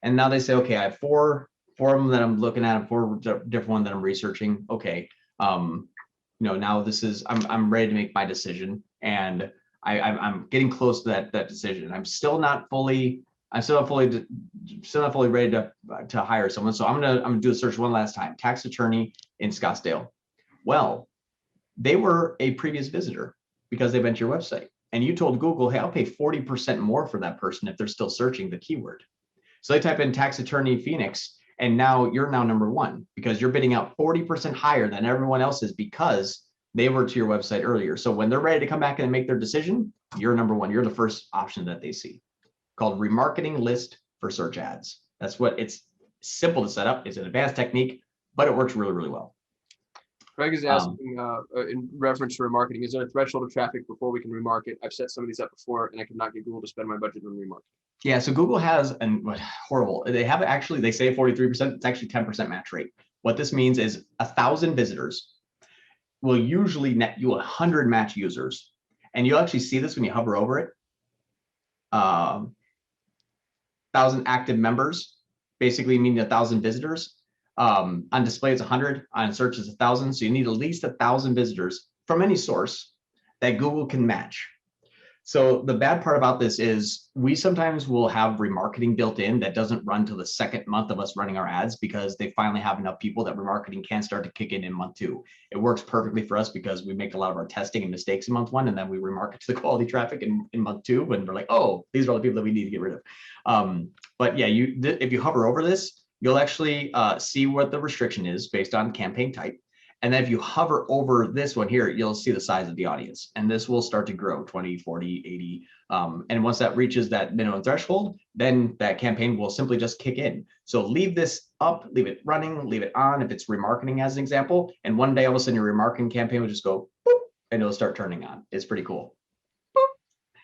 And now they say, okay, I have four of them that I'm looking at, 4 different ones that I'm researching. Okay, now this is I'm ready to make my decision, and I'm getting close to that decision. I'm still not fully ready to hire someone. So I'm gonna do the search one last time. Tax attorney in Scottsdale. Well, they were a previous visitor because they went to your website, and you told Google, hey, I'll pay 40% more for that person if they're still searching the keyword. So they type in tax attorney Phoenix, and now you're number 1 because you're bidding out 40% higher than everyone else is because they were to your website earlier. So when they're ready to come back and make their decision, you're number 1. You're the first option that they see, called Remarketing List for search ads. That's what it's simple to set up. It's an advanced technique, but it works really, really well. Greg is asking in reference to remarketing, is there a threshold of traffic before we can remarket? I've set some of these up before, and I could not get Google to spend my budget on remarketing. Yeah, so Google has, and horrible, they have actually, they say 43%, it's actually 10% match rate. What this means is 1,000 visitors will usually net you 100 match users. And you'll actually see this when you hover over it. 1,000 active members, basically meaning 1,000 visitors. On display, it's 100. On search, it's 1,000. So you need at least 1,000 visitors from any source that Google can match. So the bad part about this is we sometimes will have remarketing built in that doesn't run till the 2nd month of us running our ads because they finally have enough people that remarketing can start to kick in month 2. It works perfectly for us because we make a lot of our testing and mistakes in month 1, and then we remarket to the quality traffic in month 2 when we're like, oh, these are all the people that we need to get rid of. But yeah, if you hover over this, you'll actually see what the restriction is based on campaign type. And then if you hover over this one here, you'll see the size of the audience, and this will start to grow 20, 40, 80. And once that reaches that minimum threshold, then that campaign will simply just kick in. So leave this up, leave it running, leave it on if it's remarketing as an example. And one day all of a sudden your remarketing campaign will just go boop, and it'll start turning on. It's pretty cool.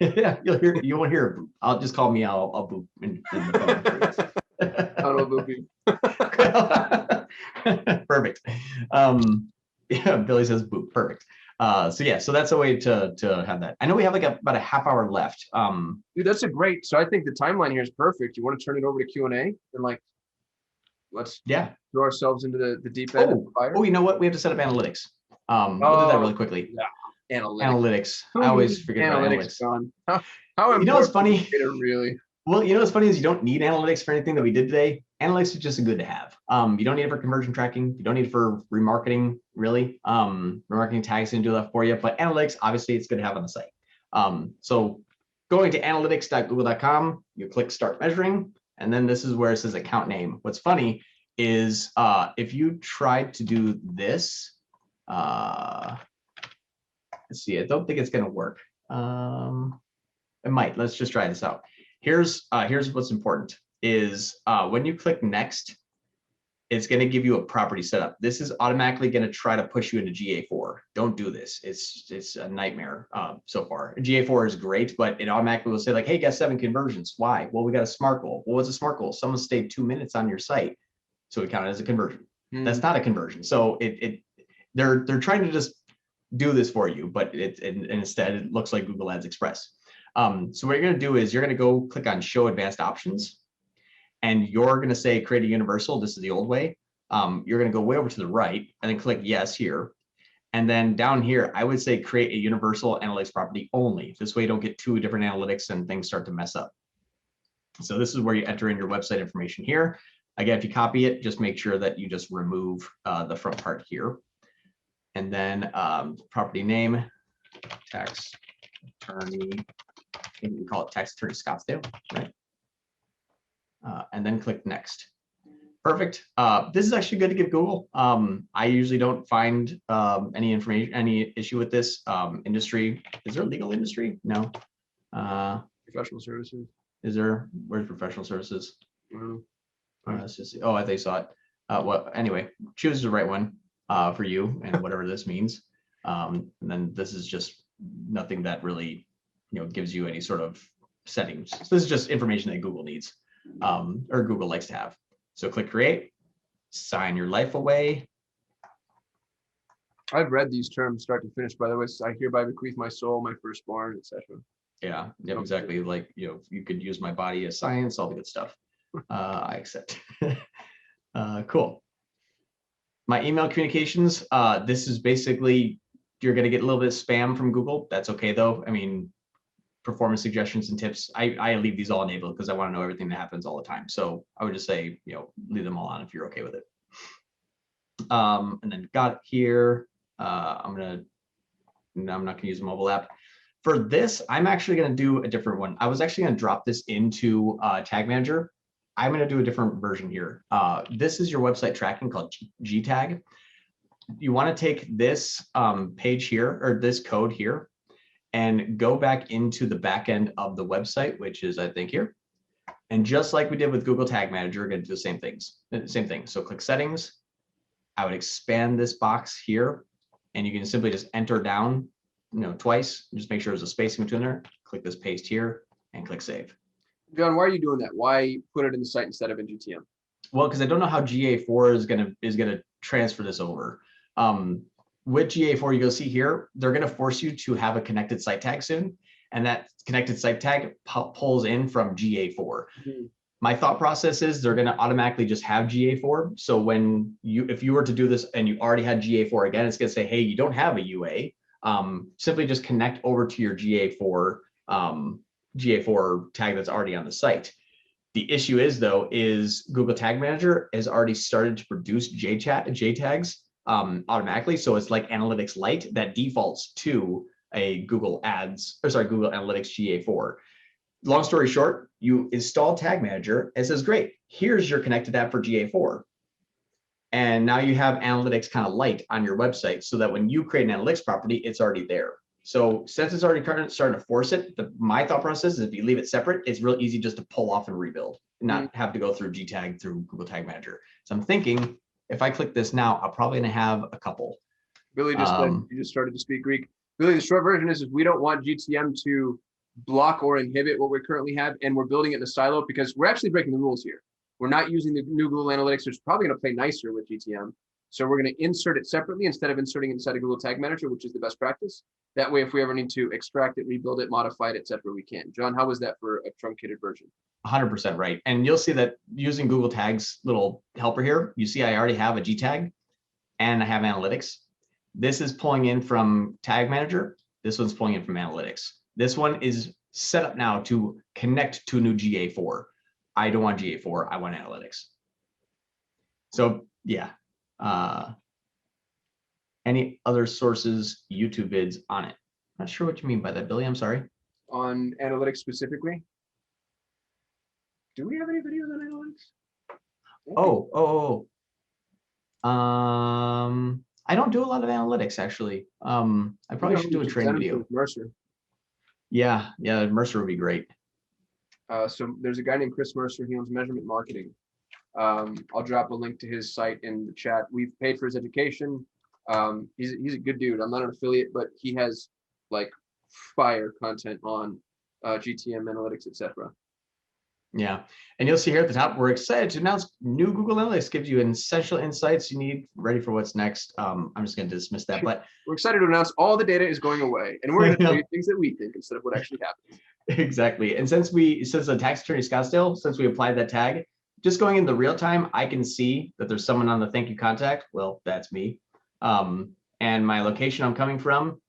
Yeah, you won't hear a boop. I'll just call me, I'll boop in the phone. Perfect. Yeah, Billy says boop. Perfect. So that's a way to have that. I know we have like about a half hour left. Dude, that's a great. So I think the timeline here is perfect. You want to turn it over to Q&A and let's throw ourselves into the deep end of the fire. Oh, you know what? We have to set up analytics. We'll do that really quickly. Yeah. Analytics. I always forget about analytics. How you know what's funny? Really. Well, you know what's funny is you don't need analytics for anything that we did today. Analytics is just good to have. You don't need it for conversion tracking. You don't need it for remarketing, really. Remarketing tags can do that for you, but analytics, obviously, it's good to have on the site. So going to analytics.google.com, you click Start Measuring, and then this is where it says account name. What's funny is if you tried to do this, let's see, I don't think it's going to work. It might. Let's just try this out. Here's what's important is when you click next, it's going to give you a property setup. This is automatically going to try to push you into GA4. Don't do this. It's a nightmare so far. GA4 is great, but it automatically will say like, hey, got 7 conversions. Why? Well, we got a SMART goal. Well, what's a SMART goal? Someone stayed 2 minutes on your site, so it counted as a conversion. That's not a conversion. So they're trying to just do this for you, but instead it looks like Google Ads Express. So what you're going to do is you're going to go click on Show Advanced Options, and you're going to say Create a Universal. This is the old way. You're going to go way over to the right and then click Yes here. And then down here, I would say create a universal analytics property only. This way you don't get two different analytics and things start to mess up. So this is where you enter in your website information here. Again, if you copy it, just make sure that you just remove the front part here. And then property name, tax attorney, I think we call it tax attorney Scottsdale, right? And then click next. Perfect. This is actually good to give Google. I usually don't find any issue with this. Industry, is there legal industry? No. Professional services. Is there? Where's professional services? Let's just see. Oh, I think I saw it. Well, anyway, choose the right one for you and whatever this means. And then this is just nothing that really, gives you any sort of settings. So this is just information that Google needs or Google likes to have. So click create, sign your life away. I've read these terms start to finish, by the way. I hereby bequeath my soul, my firstborn, etc. Yeah, exactly. Like, you could use my body as science, all the good stuff. I accept. Cool. My email communications, this is basically, you're going to get a little bit of spam from Google. That's okay though. I mean, performance suggestions and tips, I leave these all enabled because I want to know everything that happens all the time. So I would just say, leave them all on if you're okay with it. And then got it here. I'm not going to use a mobile app. For this, I'm actually going to do a different one. I was actually going to drop this into Tag Manager. I'm going to do a different version here. This is your website tracking called G-Tag. You want to take this page here, or this code here, and go back into the back end of the website, which is, I think, here. And just like we did with Google Tag Manager, we're going to do the same thing. So click settings. I would expand this box here, and you can simply just enter down, twice. Just make sure there's a space in between there. Click this paste here and click save. John, why are you doing that? Why put it in the site instead of in GTM? Well, because I don't know how GA4 is gonna transfer this over. With GA4, you'll see here, they're gonna force you to have a connected site tag soon, and that connected site tag pulls in from GA4. Mm-hmm. My thought process is they're gonna automatically just have GA4. So if you were to do this and you already had GA4 again, it's gonna say, hey, you don't have a UA. Simply just connect over to your GA4 tag that's already on the site. The issue is Google Tag Manager has already started to produce J tags automatically. So it's like Analytics Lite that defaults to a Google Analytics GA4. Long story short, you install Tag Manager. It says, great, here's your connected app for GA4. And now you have Analytics kind of light on your website so that when you create an analytics property, it's already there. So since it's already starting to force it, my thought process is if you leave it separate, it's real easy just to pull off and rebuild, and not have to go through G-Tag through Google Tag Manager. So I'm thinking if I click this now, I'm probably gonna have a couple. Billy just said, you just started to speak Greek. Billy, the short version is we don't want GTM to block or inhibit what we currently have, and we're building it in a silo because we're actually breaking the rules here. We're not using the new Google Analytics, which is probably going to play nicer with GTM. So we're going to insert it separately instead of inserting it inside of Google Tag Manager, which is the best practice. That way, if we ever need to extract it, rebuild it, modify it, etc., we can. John, how was that for a truncated version? 100% right. And you'll see that using Google Tags little helper here, you see I already have a G tag and I have analytics. This is pulling in from Tag Manager. This one's pulling in from analytics. This one is set up now to connect to a new GA4. I don't want GA4, I want analytics. So yeah. Any other sources, YouTube vids on it? Not sure what you mean by that, Billy, I'm sorry. On analytics specifically? Do we have any videos on analytics? I don't do a lot of analytics actually. I probably should do a training video. Mercer. Yeah, Mercer would be great. So there's a guy named Chris Mercer. He owns Measurement Marketing. I'll drop a link to his site in the chat. We've paid for his education. He's a good dude. I'm not an affiliate, but he has like fire content on GTM analytics, etc. Yeah, and you'll see here at the top, we're excited to announce new Google Analytics gives you essential insights you need ready for what's next. I'm just going to dismiss that, but we're excited to announce all the data is going away, and we're going to tell you things that we think instead of what actually happens. Exactly, and since the tax attorney Scottsdale, since we applied that tag, just going in the real time, I can see that there's someone on the thank you contact. Well, that's me. And and my location I'm coming from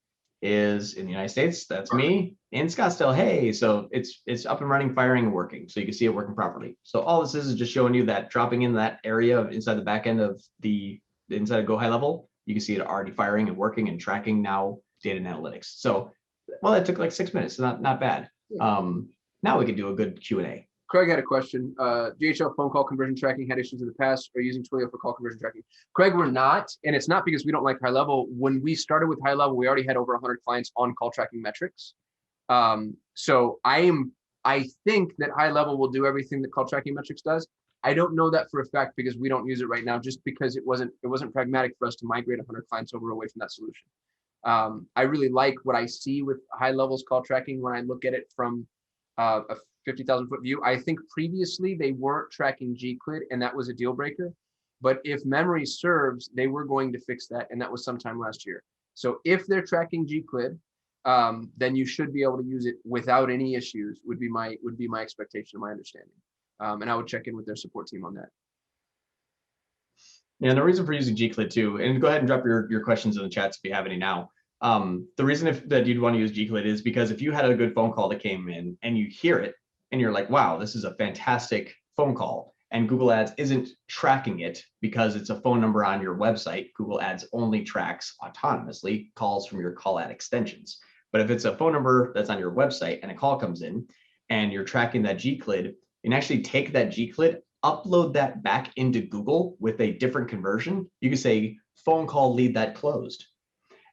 is in the United States. That's me in Scottsdale. Hey, so it's up and running, firing, and working. So you can see it working properly. So all this is just showing you that dropping in that area inside the back end of the inside of Go HighLevel, you can see it already firing and working and tracking now data and analytics. So, well, that took like 6 minutes. Not bad. Now we can do a good Q&A. Craig had a question. DHL phone call conversion tracking had issues in the past, or using Twilio for call conversion tracking. Craig, we're not, and it's not because we don't like HighLevel. When we started with HighLevel, we already had over 100 clients on call tracking metrics. So I think that HighLevel will do everything that call tracking metrics does. I don't know that for a fact because we don't use it right now, just because it wasn't pragmatic for us to migrate 100 clients over away from that solution. I really like what I see with HighLevel's call tracking when I look at it from a 50,000 foot view. I think previously they weren't tracking gclid, and that was a deal breaker. But if memory serves, they were going to fix that, and that was sometime last year. So if they're tracking gclid, then you should be able to use it without any issues. Would be my expectation, my understanding. And I would check in with their support team on that. Yeah, and the reason for using gclid too, and go ahead and drop your questions in the chats if you have any now. The reason that you'd want to use gclid is because if you had a good phone call that came in and you hear it and you're like, wow, this is a fantastic phone call, and Google Ads isn't tracking it because it's a phone number on your website. Google Ads only tracks autonomously calls from your call ad extensions. But if it's a phone number that's on your website and a call comes in and you're tracking that gclid, you can actually take that gclid, upload that back into Google with a different conversion. You can say phone call lead that closed.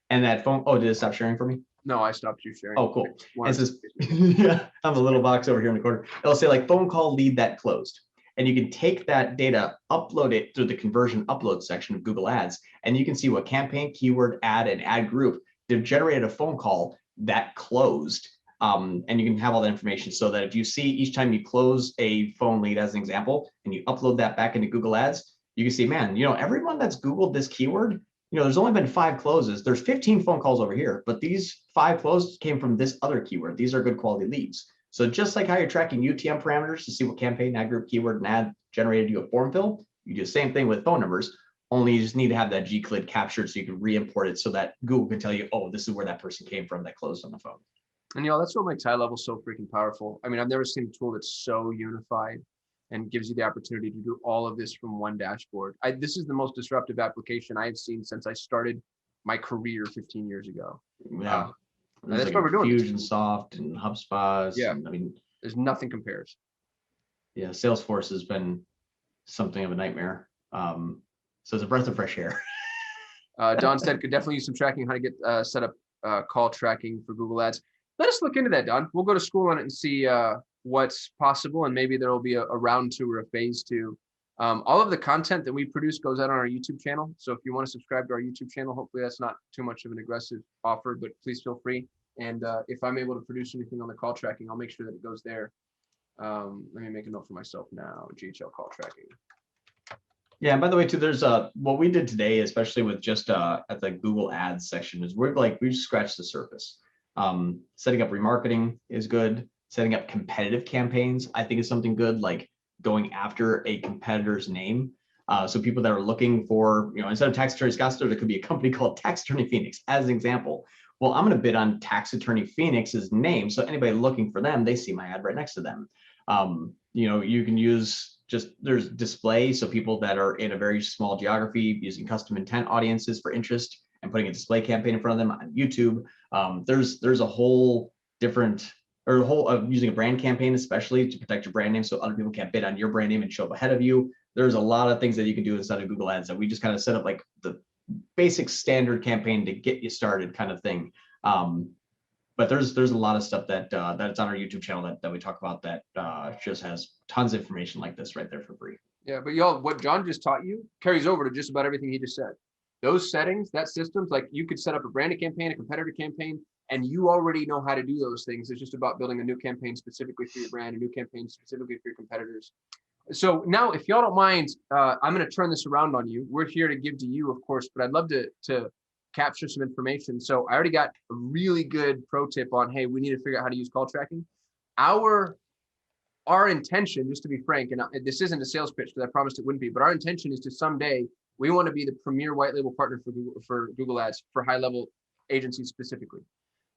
And that phone, oh, did it stop sharing for me? No, I stopped you sharing. Oh, cool. It says, yeah, I have a little box over here in the corner. It'll say like phone call lead that closed. And you can take that data, upload it through the conversion upload section of Google Ads, and you can see what campaign, keyword, ad, and ad group they've generated a phone call that closed. And you can have all that information so that if you see each time you close a phone lead as an example, and you upload that back into Google Ads, you can see, man, everyone that's Googled this keyword, there's only been 5 closes. There's 15 phone calls over here, but these 5 closes came from this other keyword. These are good quality leads. So just like how you're tracking UTM parameters to see what campaign, ad group, keyword, and ad generated you a form fill, you do the same thing with phone numbers, only you just need to have that gclid captured so you can re-import it so that Google can tell you, oh, this is where that person came from that closed on the phone. And that's what makes HighLevel so freaking powerful. I mean, I've never seen a tool that's so unified and gives you the opportunity to do all of this from one dashboard. This is the most disruptive application I've seen since I started my career 15 years ago. Yeah. That's what we're doing. Fusionsoft and HubSpot. Yeah. And, I mean, there's nothing compares. Yeah. Salesforce has been something of a nightmare. So it's a breath of fresh air. Don said could definitely use some tracking, how to get set up call tracking for Google Ads. Let us look into that, Don. We'll go to school on it and see what's possible, and maybe there will be a round 2 or a phase 2. All of the content that we produce goes out on our YouTube channel. So if you want to subscribe to our YouTube channel, hopefully that's not too much of an aggressive offer, but please feel free. And if I'm able to produce anything on the call tracking, I'll make sure that it goes there. Let me make a note for myself now, GHL call tracking. Yeah, and by the way, too, there's what we did today, especially with just at the Google Ads section, is we just scratched the surface. Setting up remarketing is good. Setting up competitive campaigns, I think, is something good, like going after a competitor's name. So people that are looking for, instead of Tax Attorney Scottsdale, there could be a company called Tax Attorney Phoenix as an example. Well, I'm going to bid on Tax Attorney Phoenix's name. So anybody looking for them, they see my ad right next to them. You can use there's display. So people that are in a very small geography using custom intent audiences for interest and putting a display campaign in front of them on YouTube. There's a whole different using a brand campaign, especially to protect your brand name so other people can't bid on your brand name and show up ahead of you. There's a lot of things that you can do inside of Google Ads that we just kind of set up like the basic standard campaign to get you started kind of thing. But there's a lot of stuff that's on our YouTube channel that we talk about that just has tons of information like this right there for free. Yeah, but y'all, what John just taught you carries over to just about everything he just said. Those settings, that systems, like you could set up a branded campaign, a competitor campaign, and you already know how to do those things. It's just about building a new campaign specifically for your brand, a new campaign specifically for your competitors. So now, if y'all don't mind, I'm going to turn this around on you. We're here to give to you, of course, but I'd love to capture some information. So I already got a really good pro tip on, hey, we need to figure out how to use call tracking. Our intention, just to be frank, and this isn't a sales pitch because I promised it wouldn't be, but our intention is to someday We want to be the premier white label partner for Google Ads for HighLevel agencies specifically.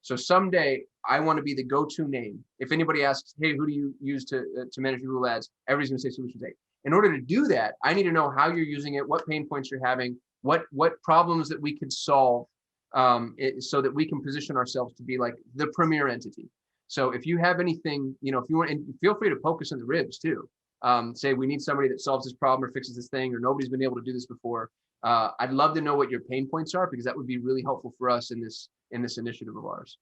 So someday I want to be the go-to name. If anybody asks, hey, who do you use to manage Google Ads? Everybody's going to say Solutions 8. In order to do that, I need to know how you're using it, what pain points you're having, what problems that we could solve, so that we can position ourselves to be like the premier entity. So if you have anything, if you want, and feel free to poke us in the ribs too. Say we need somebody that solves this problem or fixes this thing, or nobody's been able to do this before. I'd love to know what your pain points are, because that would be really helpful for us in this initiative of ours.